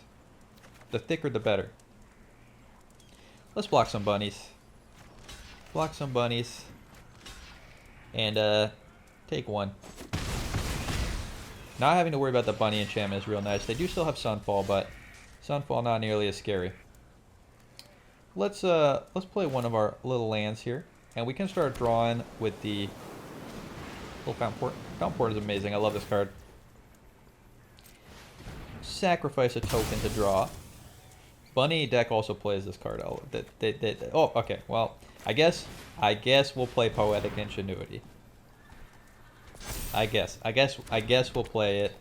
The thicker, the better. Let's block some bunnies. Block some bunnies. And take 1. Not having to worry about the bunny enchantment is real nice. They do still have Sunfall, but Sunfall not nearly as scary. Let's play one of our little lands here, and we can start drawing with the Little Fountain Port. Fountain Port is amazing. I love this card. Sacrifice a token to draw. Bunny deck also plays this card. Oh, oh, okay. Well, I guess we'll play Poetic Ingenuity. I guess we'll play it.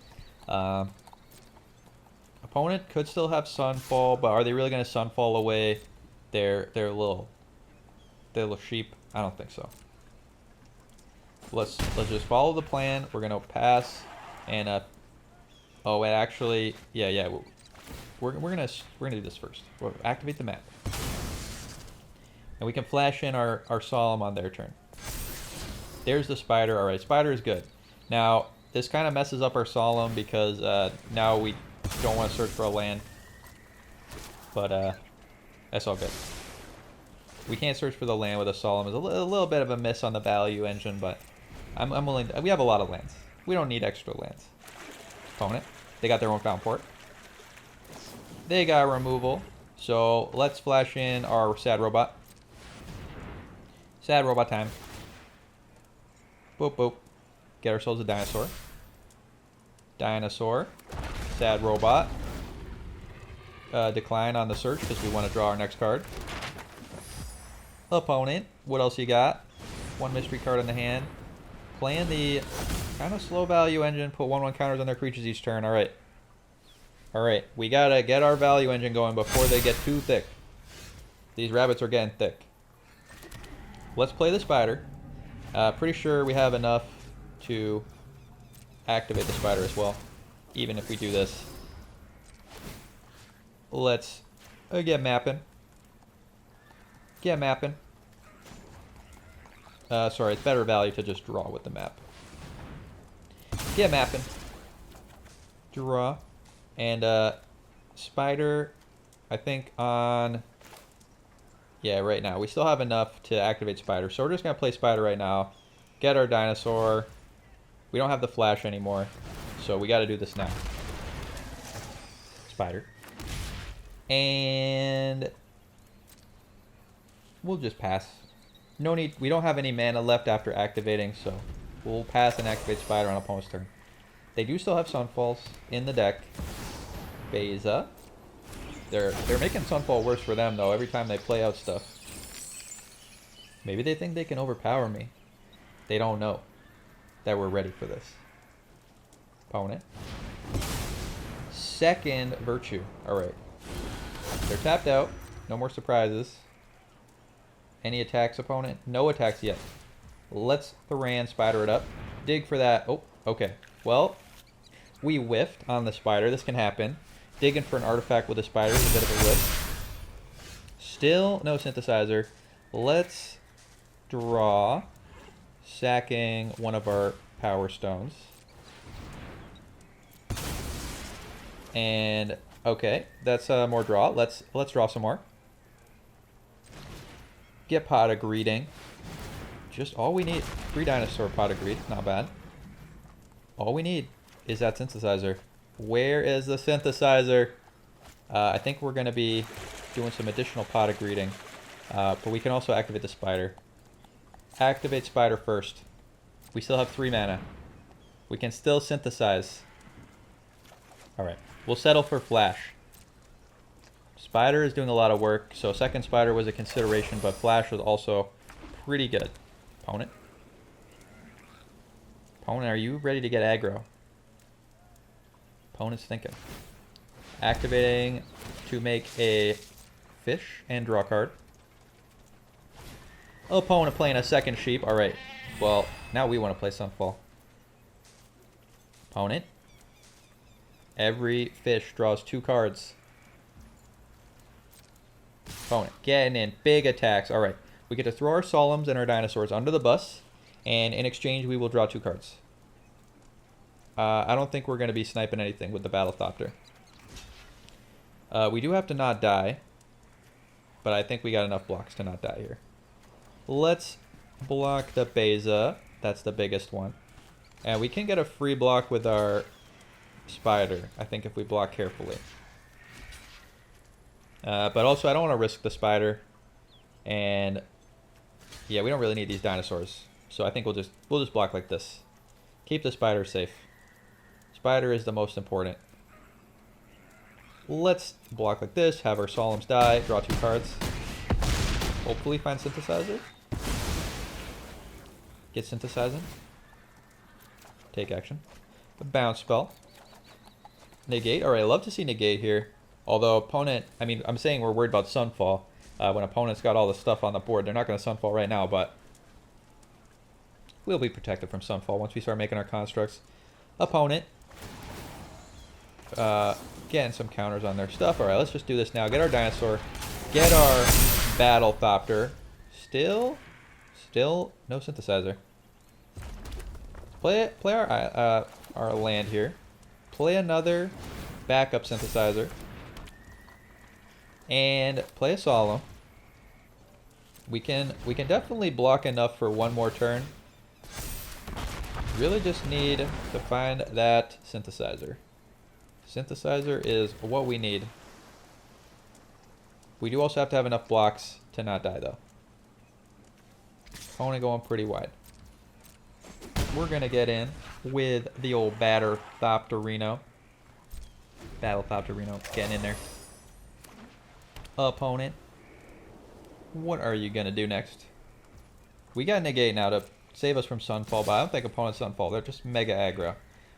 Opponent could still have Sunfall, but are they really going to Sunfall away their little sheep? I don't think so. Let's just follow the plan. We're gonna pass, and oh, it actually, yeah. We're gonna do this first. We'll activate the map, and we can flash in our Solemn on their turn. There's the Spider. All right, Spider is good. Now this kind of messes up our Solemn because now we don't want to search for a land, but that's all good. We can't search for the land with a Solemn. It's a little bit of a miss on the value engine, but I'm willing to, we have a lot of lands. We don't need extra lands. Opponent, they got their own Fountain Port. They got removal. So let's flash in our Sad Robot. Sad Robot time. Boop, boop. Get ourselves a Dinosaur. Dinosaur. Sad Robot. Decline on the search because we want to draw our next card. Opponent, what else you got? One mystery card in the hand. Playing the kind of slow value engine. Put 1/1 counters on their creatures each turn. Alright. Alright. We gotta get our value engine going before they get too thick. These rabbits are getting thick. Let's play the Spider. Pretty sure we have enough to activate the Spider as well. Even if we do this. Let's get mapping. Get mapping. Sorry, it's better value to just draw with the map. Get mapping. Draw. And Spider, I think on... Yeah, right now. We still have enough to activate Spider. So we're just going to play Spider right now. Get our Dinosaur. We don't have the Flash anymore. So we got to do this now. Spider. And... we'll just pass. No need. We don't have any mana left after activating, so we'll pass and activate Spider on opponent's turn. They do still have Sunfalls in the deck. Beza. They're making Sunfall worse for them though. Every time they play out stuff. Maybe they think they can overpower me. They don't know that we're ready for this. Opponent. Second Virtue. All right. They're tapped out. No more surprises. Any attacks, opponent? No attacks yet. Let's Thoran Spider it up. Dig for that. Oh, okay. Well, we whiffed on the Spider. This can happen. Digging for an artifact with a Spider is a bit of a whiff. Still no Synthesizer. Let's draw. Sacking one of our Power Stones. And, okay. That's more draw. Let's draw some more. Get Pot of Greeting. Just all we need. 3 Dinosaur Pot of Greed. Not bad. All we need is that Synthesizer. Where is the Synthesizer? I think we're going to be doing some additional Pot of Greeting. But we can also activate the Spider. Activate Spider first. We still have 3 mana. We can still synthesize. Alright. We'll settle for Flash. Spider is doing a lot of work, so second Spider was a consideration, but Flash was also pretty good. Opponent. Opponent, are you ready to get aggro? Opponent's thinking. Activating to make a fish and draw a card. Opponent playing a second sheep. Alright. Well, now we want to play Sunfall. Opponent. Every fish draws 2 cards. Opponent getting in big attacks. All right, we get to throw our Solemns and our Dinosaurs under the bus, and in exchange we will draw 2 cards. I don't think we're going to be sniping anything with the Battlethopter. We do have to not die, but I think we got enough blocks to not die here. Let's block the Beza. That's the biggest one, and we can get a free block with our Spider, I think, if we block carefully. But also, I don't want to risk the Spider, and yeah, we don't really need these Dinosaurs, so I think we'll just block like this. Keep the spider safe. Spider is the most important. Let's block like this, have our Solemns die, draw 2 cards. Hopefully find Synthesizer. Get Synthesizing. Take action. A bounce spell. Negate. Alright, I love to see negate here. Although opponent, I mean, I'm saying we're worried about Sunfall. When opponent's got all the stuff on the board, they're not going to Sunfall right now, but we'll be protected from Sunfall once we start making our constructs. Opponent. Getting some counters on their stuff. Alright, let's just do this now. Get our Dinosaur. Get our Battle Thopter. Still no Synthesizer. Play our land here. Play another backup Synthesizer. And play a Solemn. We can definitely block enough for one more turn. Really just need to find that Synthesizer. Synthesizer is what we need. We do also have to have enough blocks to not die though. Only going pretty wide. We're gonna get in with the old Battle Thopterino. Getting in there. Opponent. What are you gonna do next? We got negate now to save us from Sunfall, but I don't think opponent's Sunfall. They're just mega aggro.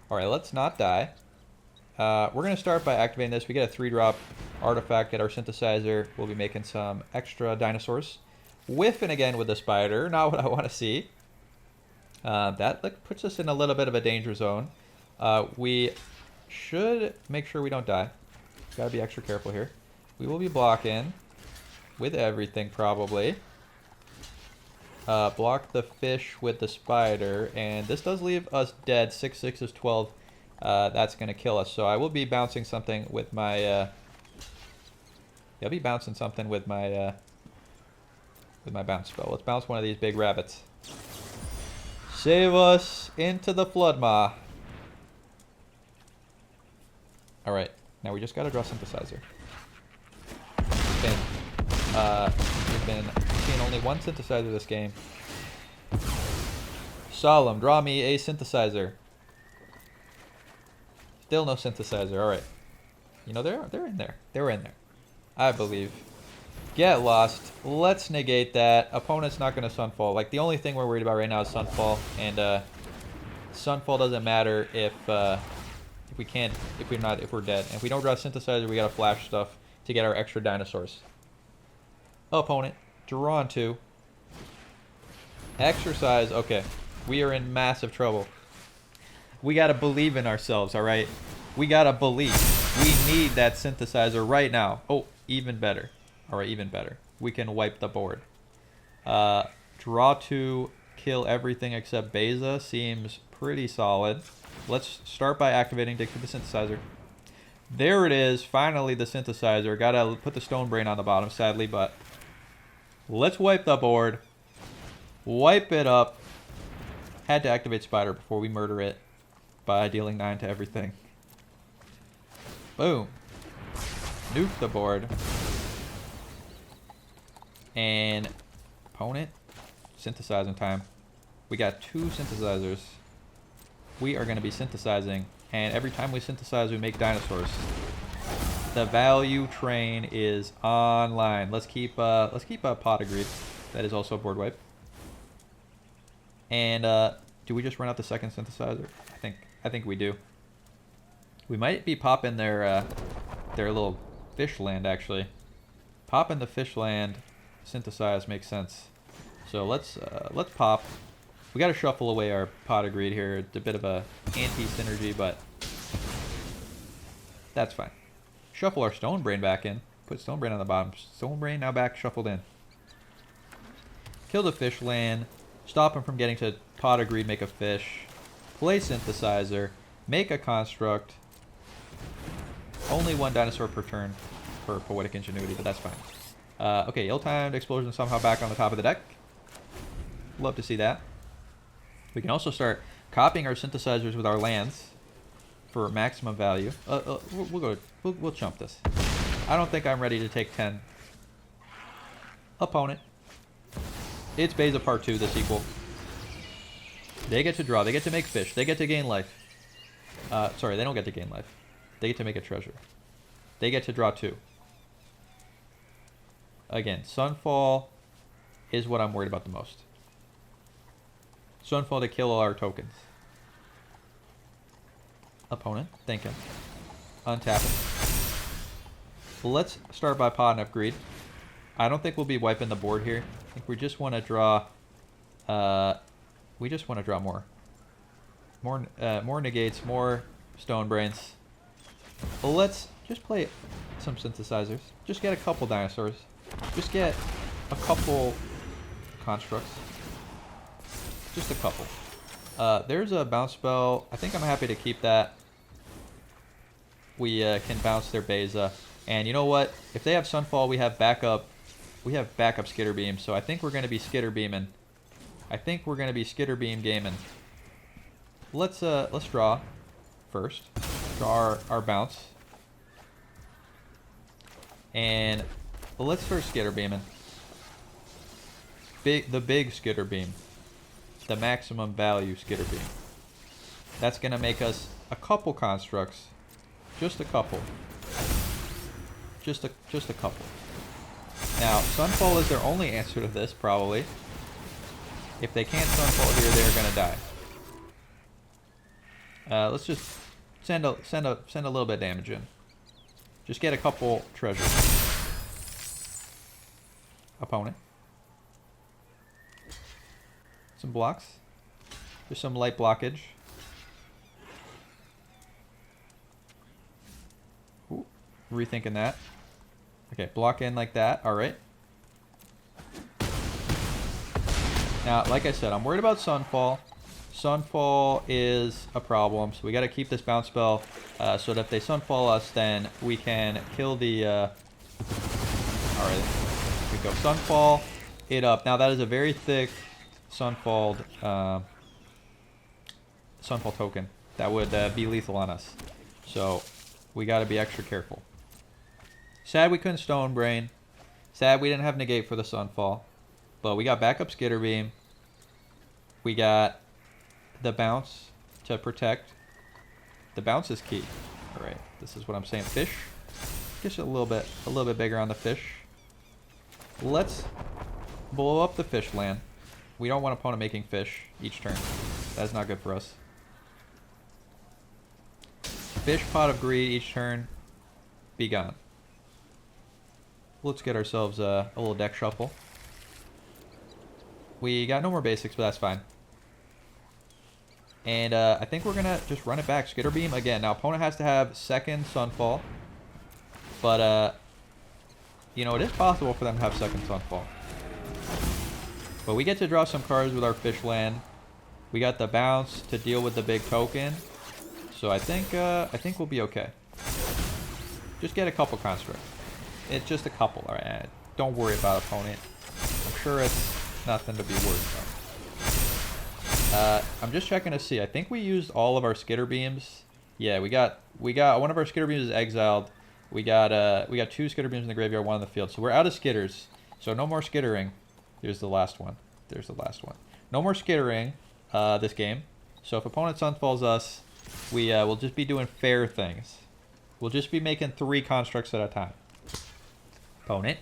Alright, let's not die. We're gonna start by activating this. We get a 3-drop artifact, get our Synthesizer. We'll be making some extra dinosaurs. Whiffing again with the spider, not what I want to see. That puts us in a little bit of a danger zone. We should make sure we don't die. Gotta be extra careful here. We will be blocking with everything probably. Block the fish with the spider, and this does leave us dead. 6/6 is 12. That's gonna kill us. So I will be bouncing something with my. I'll be bouncing something with my bounce spell. Let's bounce one of these big rabbits. Save us into the Floodmaw. Alright, now we just gotta draw Synthesizer. We've been seeing only one Synthesizer this game. Solemn, draw me a Synthesizer. Still no Synthesizer, alright. You know, they're in there. They're in there. I believe. Get lost. Let's negate that. Opponent's not going to Sunfall. Like, the only thing we're worried about right now is Sunfall. And Sunfall doesn't matter if we're dead. And if we don't draw Synthesizer, we got to flash stuff to get our extra dinosaurs. Opponent. Drawn 2. Exercise. Okay. We are in massive trouble. We got to believe in ourselves, alright? We got to believe. We need that Synthesizer right now. Oh, even better. Alright, even better. We can wipe the board. Draw 2, kill everything except Beza. Seems pretty solid. Let's start by activating Dictate the Synthesizer. There it is. Finally, the Synthesizer. Gotta put the Stone Brain on the bottom, sadly, but let's wipe the board. Wipe it up. Had to activate Spider before we murder it by dealing 9 to everything. Boom. Nuke the board. And opponent, synthesizing time. We got 2 synthesizers. We are going to be synthesizing, and every time we synthesize, we make dinosaurs. The value train is online. Let's keep a pot of greed. That is also a board wipe. And do we just run out the second synthesizer? I think we do. We might be popping their little fish land actually. Popping the fish land. Synthesize makes sense. So let's pop. We got to shuffle away our pot of greed here. It's a bit of a anti-synergy, but that's fine. Shuffle our Stone Brain back in. Put Stone Brain on the bottom. Stone Brain now back shuffled in. Kill the fish land. Stop him from getting to pot of greed. Make a fish. Play Synthesizer. Make a construct. Only 1 dinosaur per turn for Poetic Ingenuity, but that's fine. Okay, ill-timed explosion somehow back on the top of the deck. Love to see that. We can also start copying our synthesizers with our lands for maximum value. We'll chump this. I don't think I'm ready to take 10. Opponent. It's Beza Part 2, the sequel. They get to draw. They get to make fish. They get to gain life. Sorry, they don't get to gain life. They get to make a treasure. They get to draw 2. Again, Sunfall is what I'm worried about the most. Sunfall to kill all our tokens. Opponent, thinking. Untapping. Let's start by potting up greed. I don't think we'll be wiping the board here. I think we just want to draw. We just want to draw more. More negates, more stone brains. Well, let's just play some synthesizers. Just get a couple dinosaurs. Just get a couple constructs. Just a couple. There's a bounce spell. I think I'm happy to keep that. We can bounce their Beza. And you know what? If they have Sunfall, we have backup. We have backup Skitter Beam. So I think we're going to be Skitter Beaming. I think we're going to be Skitter Beam gaming. Let's draw first. Draw our bounce. And let's first Skitter Beaming. The big Skitter Beam. The maximum value Skitter Beam. That's going to make us a couple constructs. Just a couple. Just a couple. Now, Sunfall is their only answer to this, probably. If they can't Sunfall here, they're going to die. Let's just send a little bit of damage in. Just get a couple treasures. Opponent. Some blocks. Just some light blockage. Ooh, rethinking that. Okay, block in like that. All right. Now, like I said, I'm worried about Sunfall. Sunfall is a problem, so we got to keep this bounce spell so that if they Sunfall us, then we can kill the... All right, here we go. Sunfall it up. Now, that is a very thick Sunfall token. That would be lethal on us. So, we got to be extra careful. Sad we couldn't Stone Brain. Sad we didn't have negate for the Sunfall. But we got backup Skitter Beam. We got the bounce to protect. The bounce is key. All right, this is what I'm saying. Fish. Just a little bit bigger on the fish. Let's blow up the fish land. We don't want opponent making fish each turn. That's not good for us. Fish, Pot of Greed each turn. Be gone. Let's get ourselves a little deck shuffle. We got no more basics, but that's fine. And I think we're going to just run it back. Skitter Beam again. Now, opponent has to have second Sunfall. But, you know, it is possible for them to have second Sunfall. But we get to draw some cards with our fish land. We got the bounce to deal with the big token. So I think we'll be okay. Just get a couple constructs. It's just a couple. All right. Don't worry about opponent. I'm sure it's nothing to be worried about. I'm just checking to see. I think we used all of our Skitter Beams. Yeah, we got one of our Skitter Beams is exiled. We got 2 Skitter Beams in the graveyard, 1 in the field. So we're out of Skitters. So no more skittering. Here's the last one. There's the last one. No more skittering this game. So if opponent Sunfalls us, we will just be doing fair things. We'll just be making 3 constructs at a time. Opponent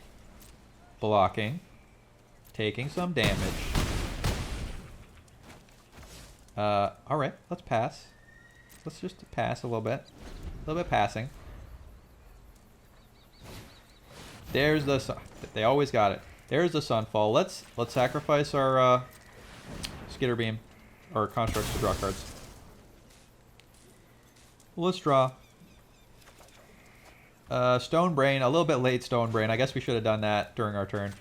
blocking, taking some damage. All right, let's pass. Let's just pass a little bit passing. There's the sun. They always got it. There's the Sunfall. Let's sacrifice our Skitter Beam or constructs to draw cards. Let's draw. Stone Brain, a little bit late Stone Brain. I guess we should have done that during our turn.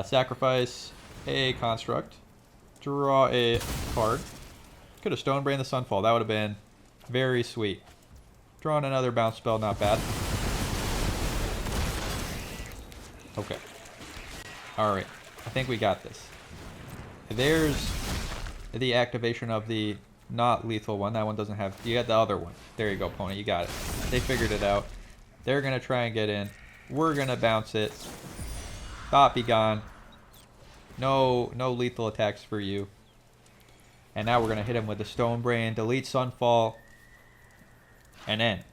Sacrifice a construct. Draw a card. Could have Stone Brain the Sunfall. That would have been very sweet. Drawing another bounce spell, not bad. Okay. Alright. I think we got this. There's the activation of the not lethal one. That one doesn't have... You got the other one. There you go, opponent. You got it. They figured it out. They're going to try and get in. We're going to bounce it. Thought be gone. No lethal attacks for you. And now we're going to hit him with the Stone Brain, delete Sunfall, and then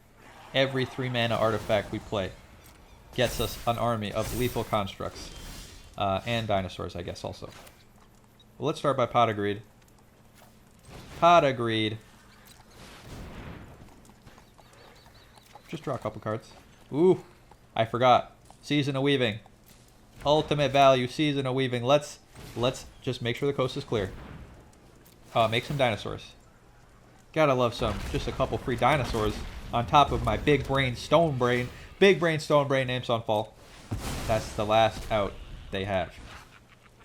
every 3 mana artifact we play gets us an army of lethal constructs. And dinosaurs, I guess, also. Well, let's start by Pot of Greed. Pot of Greed. Just draw a couple cards. Ooh, I forgot. Season of Weaving. Ultimate value, Season of Weaving. Let's just make sure the coast is clear. Make some dinosaurs. Gotta love just a couple free dinosaurs on top of my big brain Stone Brain. Big brain Stone Brain named Sunfall. That's the last out they have.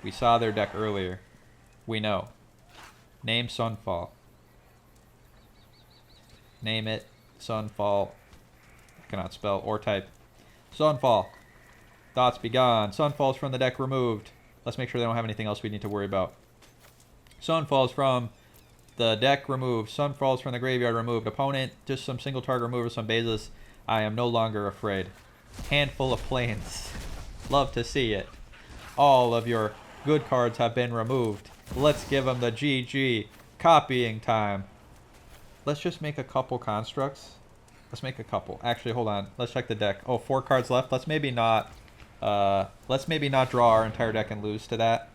We saw their deck earlier. We know. Name Sunfall. Name it Sunfall. I cannot spell or type. Sunfall. Thoughts be gone. Sunfalls from the deck removed. Let's make sure they don't have anything else we need to worry about. Sunfalls from the deck removed. Sunfalls from the graveyard removed. Opponent, just some single target removal, some bases. I am no longer afraid. Handful of planes. Love to see it. All of your good cards have been removed. Let's give them the GG. Copying time. Let's just make a couple constructs. Let's make a couple. Actually, hold on. Let's check the deck. Oh, 4 cards left. Let's maybe not draw our entire deck and lose to that.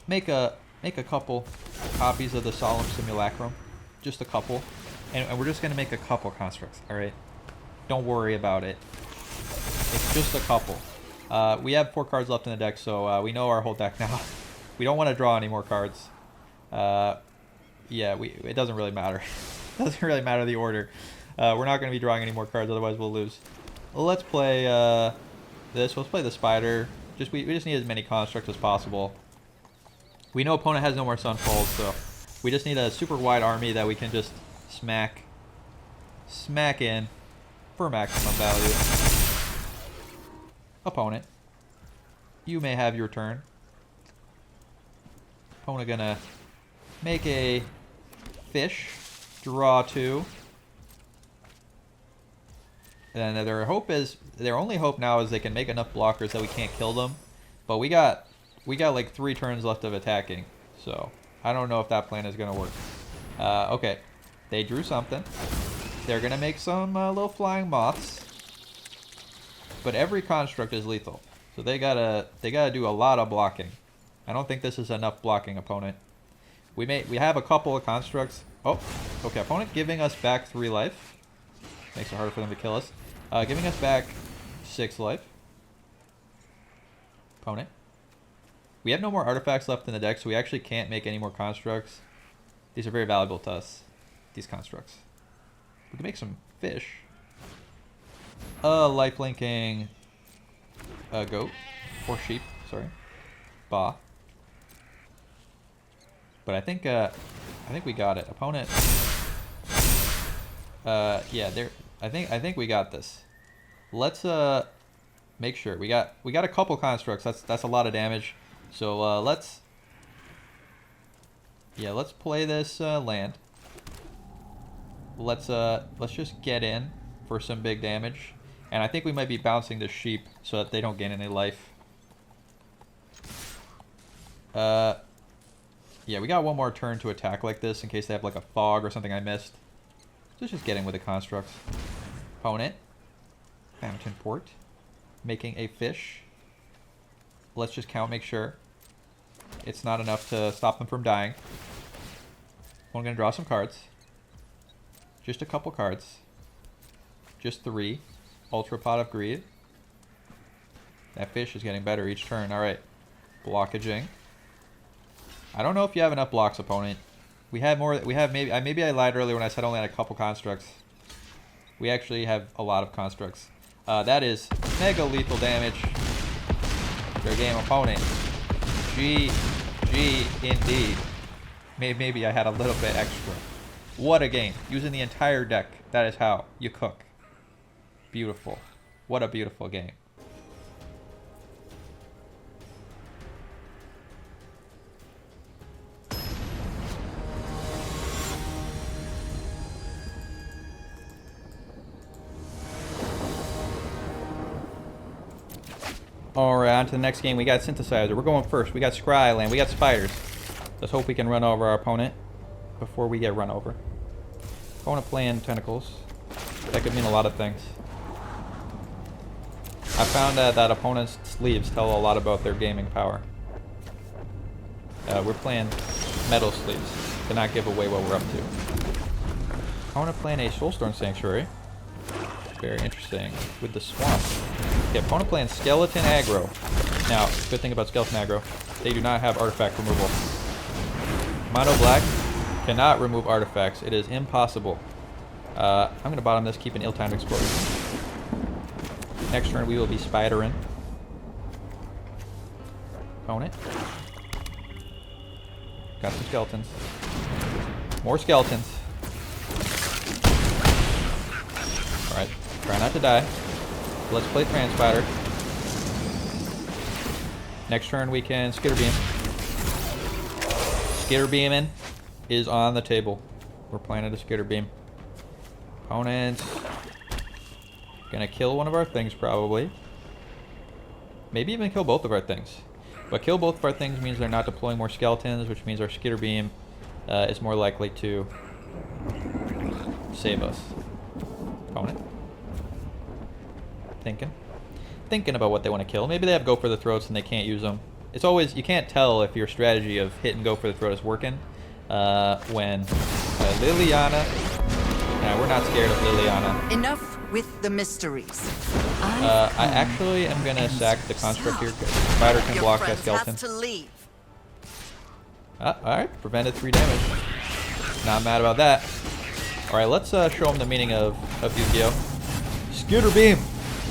Make a couple copies of the Solemn Simulacrum. Just a couple. And we're just going to make a couple constructs, alright? Don't worry about it. It's just a couple. We have 4 cards left in the deck, so we know our whole deck now. We don't want to draw any more cards. Yeah, it doesn't really matter. It doesn't really matter the order. We're not going to be drawing any more cards, otherwise we'll lose. Well, let's play this. Let's play the Spider. We just need as many constructs as possible. We know opponent has no more Sunfalls, so we just need a super wide army that we can just smack in for maximum value. Opponent, you may have your turn. Opponent gonna make a fish, draw 2. And their only hope now is they can make enough blockers that we can't kill them. But we got like 3 turns left of attacking, so I don't know if that plan is gonna work. Okay, they drew something. They're gonna make some little flying moths. But every construct is lethal, so they gotta do a lot of blocking. I don't think this is enough blocking, opponent. We have a couple of constructs. Oh, okay. Opponent giving us back 3 life. Makes it harder for them to kill us. Giving us back 6 life. Opponent. We have no more artifacts left in the deck, so we actually can't make any more constructs. These are very valuable to us, these constructs. We can make some fish. Lifelinking goat. Or sheep, sorry. Ba. But I think we got it. Opponent. Yeah, I think we got this. Let's make sure we got a couple constructs. That's a lot of damage. So let's play this land. Let's just get in for some big damage. And I think we might be bouncing the sheep so that they don't gain any life. Yeah, we got one more turn to attack like this in case they have like a fog or something I missed. So let's just get in with the constructs. Opponent. Fountain Port. Making a fish. Let's just make sure it's not enough to stop them from dying. I'm going to draw some cards. Just a couple cards. Just 3. Ultra Pot of Greed. That fish is getting better each turn. Alright. Blockaging. I don't know if you have enough blocks, opponent. We have more. Maybe I lied earlier when I said only had a couple constructs. We actually have a lot of constructs. That is mega lethal damage. Fair game, opponent. GG indeed. Maybe I had a little bit extra. What a game. Using the entire deck. That is how you cook. Beautiful. What a beautiful game. Alright, on to the next game. We got Synthesizer. We're going first. We got Scryland. We got Spiders. Let's hope we can run over our opponent before we get run over. Opponent playing tentacles. That could mean a lot of things. I found that opponent's sleeves tell a lot about their gaming power. We're playing metal sleeves to not give away what we're up to. Opponent playing a Soulstorm Sanctuary. Very interesting. With the swamp. Okay, opponent playing skeleton aggro. Now, good thing about skeleton aggro, they do not have artifact removal. Mono black cannot remove artifacts. It is impossible. I'm going to bottom this, keep an ill-timed explosion. Next turn we will be spidering. Opponent. Got some skeletons. More skeletons. Alright, try not to die. Let's play Transpider. Next turn we can Skitter Beam. Skitter Beaming is on the table. We're planning a Skitter Beam. Opponent. Gonna kill one of our things probably. Maybe even kill both of our things. But kill both of our things means they're not deploying more skeletons, which means our Skitter Beam is more likely to save us. Opponent. Thinking about what they want to kill. Maybe they have Go for the Throats and they can't use them. It's always, you can't tell if your strategy of hit and Go for the Throat is working when Liliana. Nah, we're not scared of Liliana. Enough with the mysteries. I actually am gonna sack the construct here because Spider can block that skeleton. To leave. Alright, prevented 3 damage. Not mad about that. Alright, let's show them the meaning of Yu-Gi-Oh! Skitter Beam!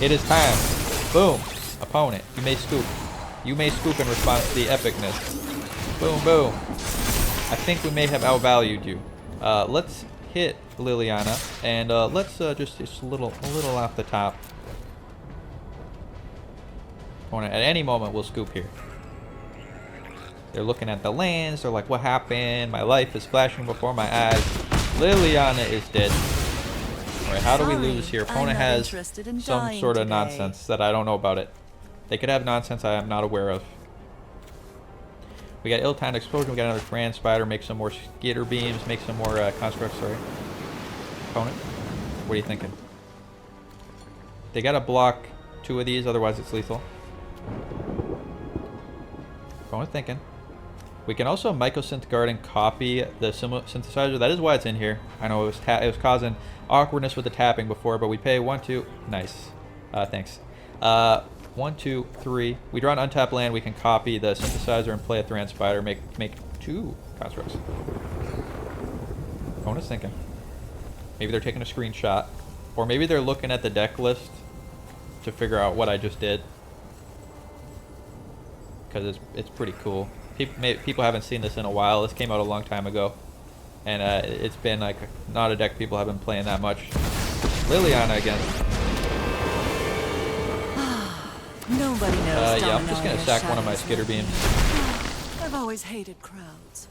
It is time. Boom. Opponent, you may scoop. You may scoop in response to the epicness. Boom, boom. I think we may have outvalued you. Let's hit Liliana, and let's just a little off the top. Opponent, at any moment, we'll scoop here. They're looking at the lands. They're like, what happened? My life is flashing before my eyes. Liliana is dead. Alright, how do we lose here? Opponent has some sort of nonsense that I don't know about it. They could have nonsense I am not aware of. We got ill-timed explosion. We got another Grand Spider. Make some more Skitter Beams. Make some more constructs. Sorry. Opponent, what are you thinking? They gotta block 2 of these, otherwise it's lethal. Opponent thinking. We can also Mycosynth Guard and copy the synthesizer. That is why it's in here. I know it was causing awkwardness with the tapping before, but we pay 1, 2. Nice. Thanks. 1, 2, 3. We draw an untapped land. We can copy the synthesizer and play a Thran Spider. Make 2 constructs. Opponent's thinking. Maybe they're taking a screenshot, or maybe they're looking at the deck list to figure out what I just did. Because it's pretty cool. People haven't seen this in a while. This came out a long time ago, and it's been like not a deck people have been playing that much. Liliana again. Nobody knows. Yeah, I'm just gonna sack one of my Skitter Beams. I've always hated crowds.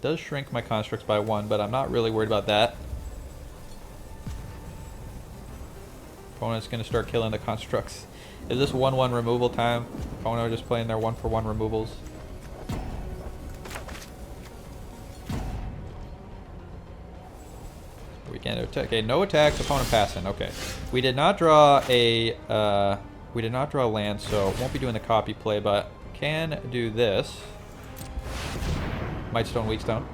Does shrink my constructs by 1, but I'm not really worried about that. Opponent's gonna start killing the constructs. Is this 1/1 removal time? Opponent just playing their 1-for-1 removals. We can't attack. Okay, no attacks. Opponent passing. Okay, we did not draw a land, so won't be doing the copy play, but can do this. Mightstone, Weakstone.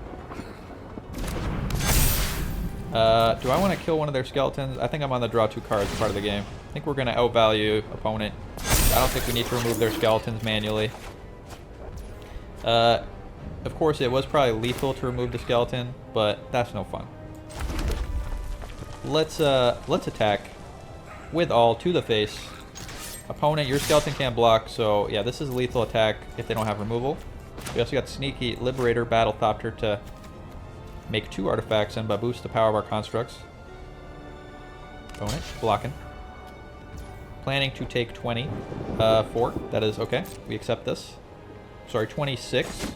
Do I want to kill one of their skeletons? I think I'm on the draw 2 cards part of the game. I think we're going to outvalue opponent. I don't think we need to remove their skeletons manually. Of course, it was probably lethal to remove the skeleton, but that's no fun. Let's attack with all to the face. Opponent, your skeleton can't block, so yeah, this is a lethal attack if they don't have removal. We also got Sneaky Liberator, Battlethopter to make 2 artifacts and boost the power of our constructs. Opponent, blocking. Planning to take 24. That is okay. We accept this. Sorry, 26.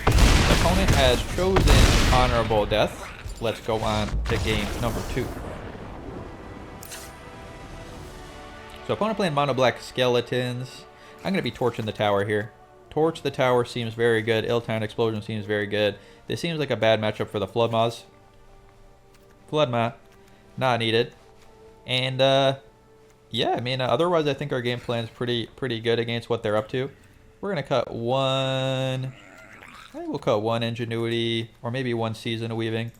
Opponent has chosen honorable death. Let's go on to game number 2. So opponent playing mono black skeletons. I'm going to be torching the tower here. Torch the Tower seems very good. Ill-Timed Explosion seems very good. This seems like a bad matchup for the Floodmaws. Floodma, not needed. And yeah, I mean, otherwise I think our game plan is pretty good against what they're up to. We're gonna cut one. I think we'll cut one Ingenuity, or maybe one Season of Weaving.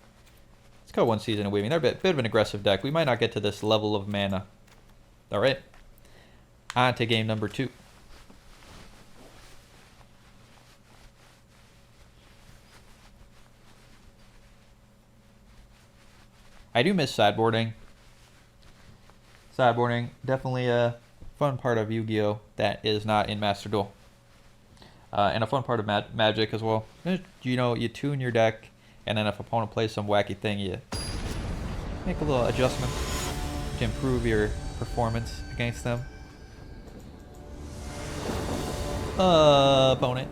Let's cut one Season of Weaving. They're a bit of an aggressive deck. We might not get to this level of mana. All right, on to game number 2. I do miss sideboarding. Sideboarding, definitely a fun part of Yu-Gi-Oh! That is not in Master Duel. And a fun part of Magic as well. You know, you tune your deck, and then if opponent plays some wacky thing, you make a little adjustment to improve your performance against them. Opponent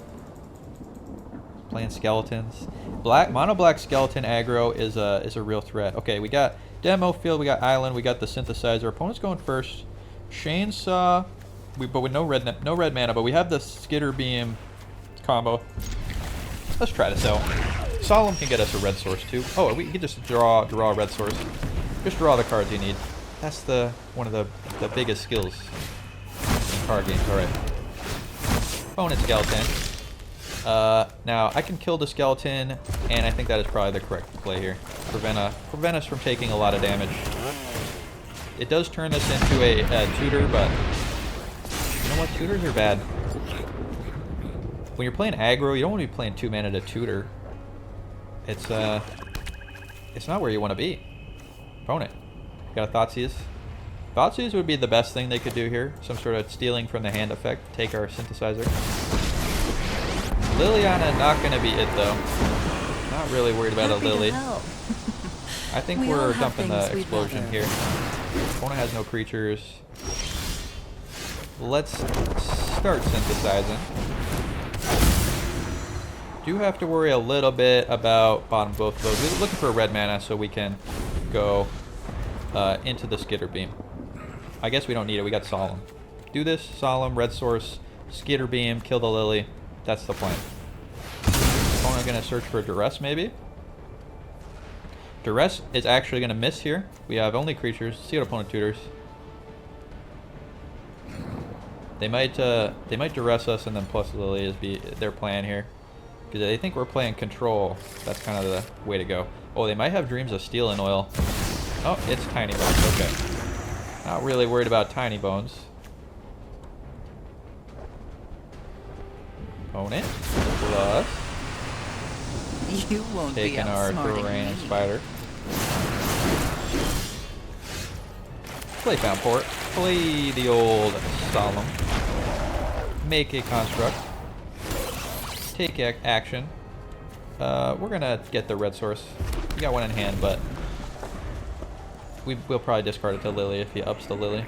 playing skeletons. Mono black skeleton aggro is a real threat. Okay, we got demo field, we got island, we got the synthesizer. Opponent's going first. Chainsaw, but with no red mana, but we have the skitter beam combo. Let's try this out. Solemn can get us a red source too. Oh, we can just draw a red source. Just draw the cards you need. That's one of the biggest skills in card games. All right. Opponent skeleton. Now I can kill the skeleton, and I think that is probably the correct play here. Prevent us from taking a lot of damage. It does turn this into a tutor, but you know what? Tutors are bad. When you're playing aggro, you don't want to be playing 2 mana to tutor. It's not where you want to be. Opponent. Got a Thoughtseize. Thoughtseize would be the best thing they could do here. Some sort of stealing from the hand effect. Take our synthesizer. Liliana not going to be it though. Not really worried about a Lily. I think we're dumping the explosion here. Opponent has no creatures. Let's start synthesizing. Do have to worry a little bit about bottom both of those. We're looking for a red mana so we can go into the skitter beam. I guess we don't need it. We got Solemn. Do this. Solemn, red source, skitter beam, kill the Lily. That's the plan. Opponent gonna search for Duress maybe. Duress is actually gonna miss here. We have only creatures. See what opponent tutors. They might Duress us and then plus Lily is their plan here. Because they think we're playing control. That's kind of the way to go. Oh, they might have Dreams of Steel and Oil. Oh, it's Tiny Bones. Okay. Not really worried about Tiny Bones. Opponent plus You won't be taking our outsmarting terrain me. spider. Play Foundport. Play the old Solemn. Make a construct. Take action. We're gonna get the red source. We got one in hand, but we'll probably discard it to Lily if he ups the Lily.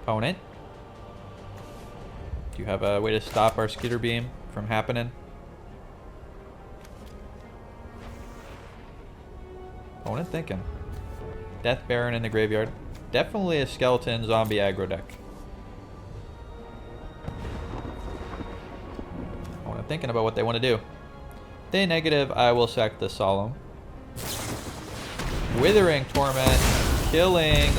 Opponent. Do you have a way to stop our skitter beam from happening? Opponent thinking. Death Baron in the graveyard. Definitely a skeleton zombie aggro deck. Opponent thinking about what they want to do. They negative, I will sack the Solemn. Withering Torment, killing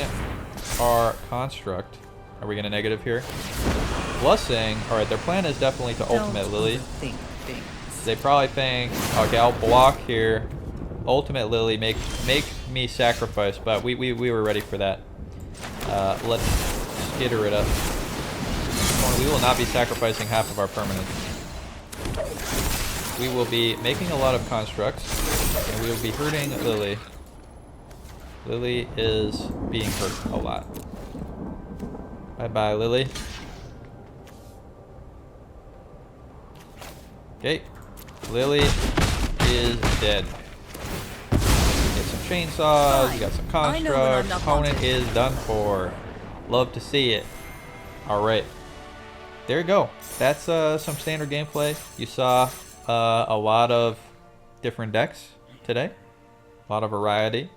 our construct. Are we gonna negative here? Blessing. Alright, their plan is definitely to ultimate Lily. They probably think, okay, I'll block here. Ultimate Lily, make me sacrifice, but we were ready for that. Let's skitter it up. We will not be sacrificing half of our permanents. We will be making a lot of constructs, and we will be hurting Lily. Lily is being hurt a lot. Bye-bye, Lily. Okay. Lily is dead. Get some chainsaws, we got some constructs. Opponent is done for. Love to see it. Alright. There you go. That's some standard gameplay. You saw a lot of different decks today. A lot of variety.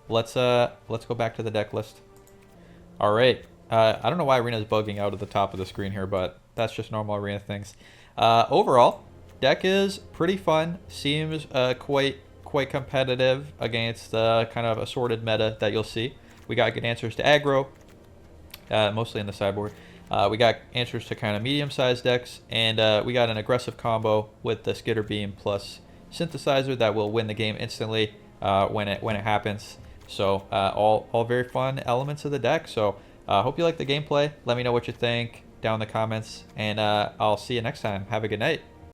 Let's go back to the deck list. All right. I don't know why Arena's bugging out at the top of the screen here, but that's just normal arena things. Overall, deck is pretty fun. Seems quite competitive against the kind of assorted meta that you'll see. We got good answers to aggro, mostly in the sideboard. We got answers to kind of medium-sized decks, and we got an aggressive combo with the Skitter Beam plus Synthesizer that will win the game instantly when it happens. So all very fun elements of the deck. So hope you like the gameplay. Let me know what you think down in the comments, and I'll see you next time. Have a good night.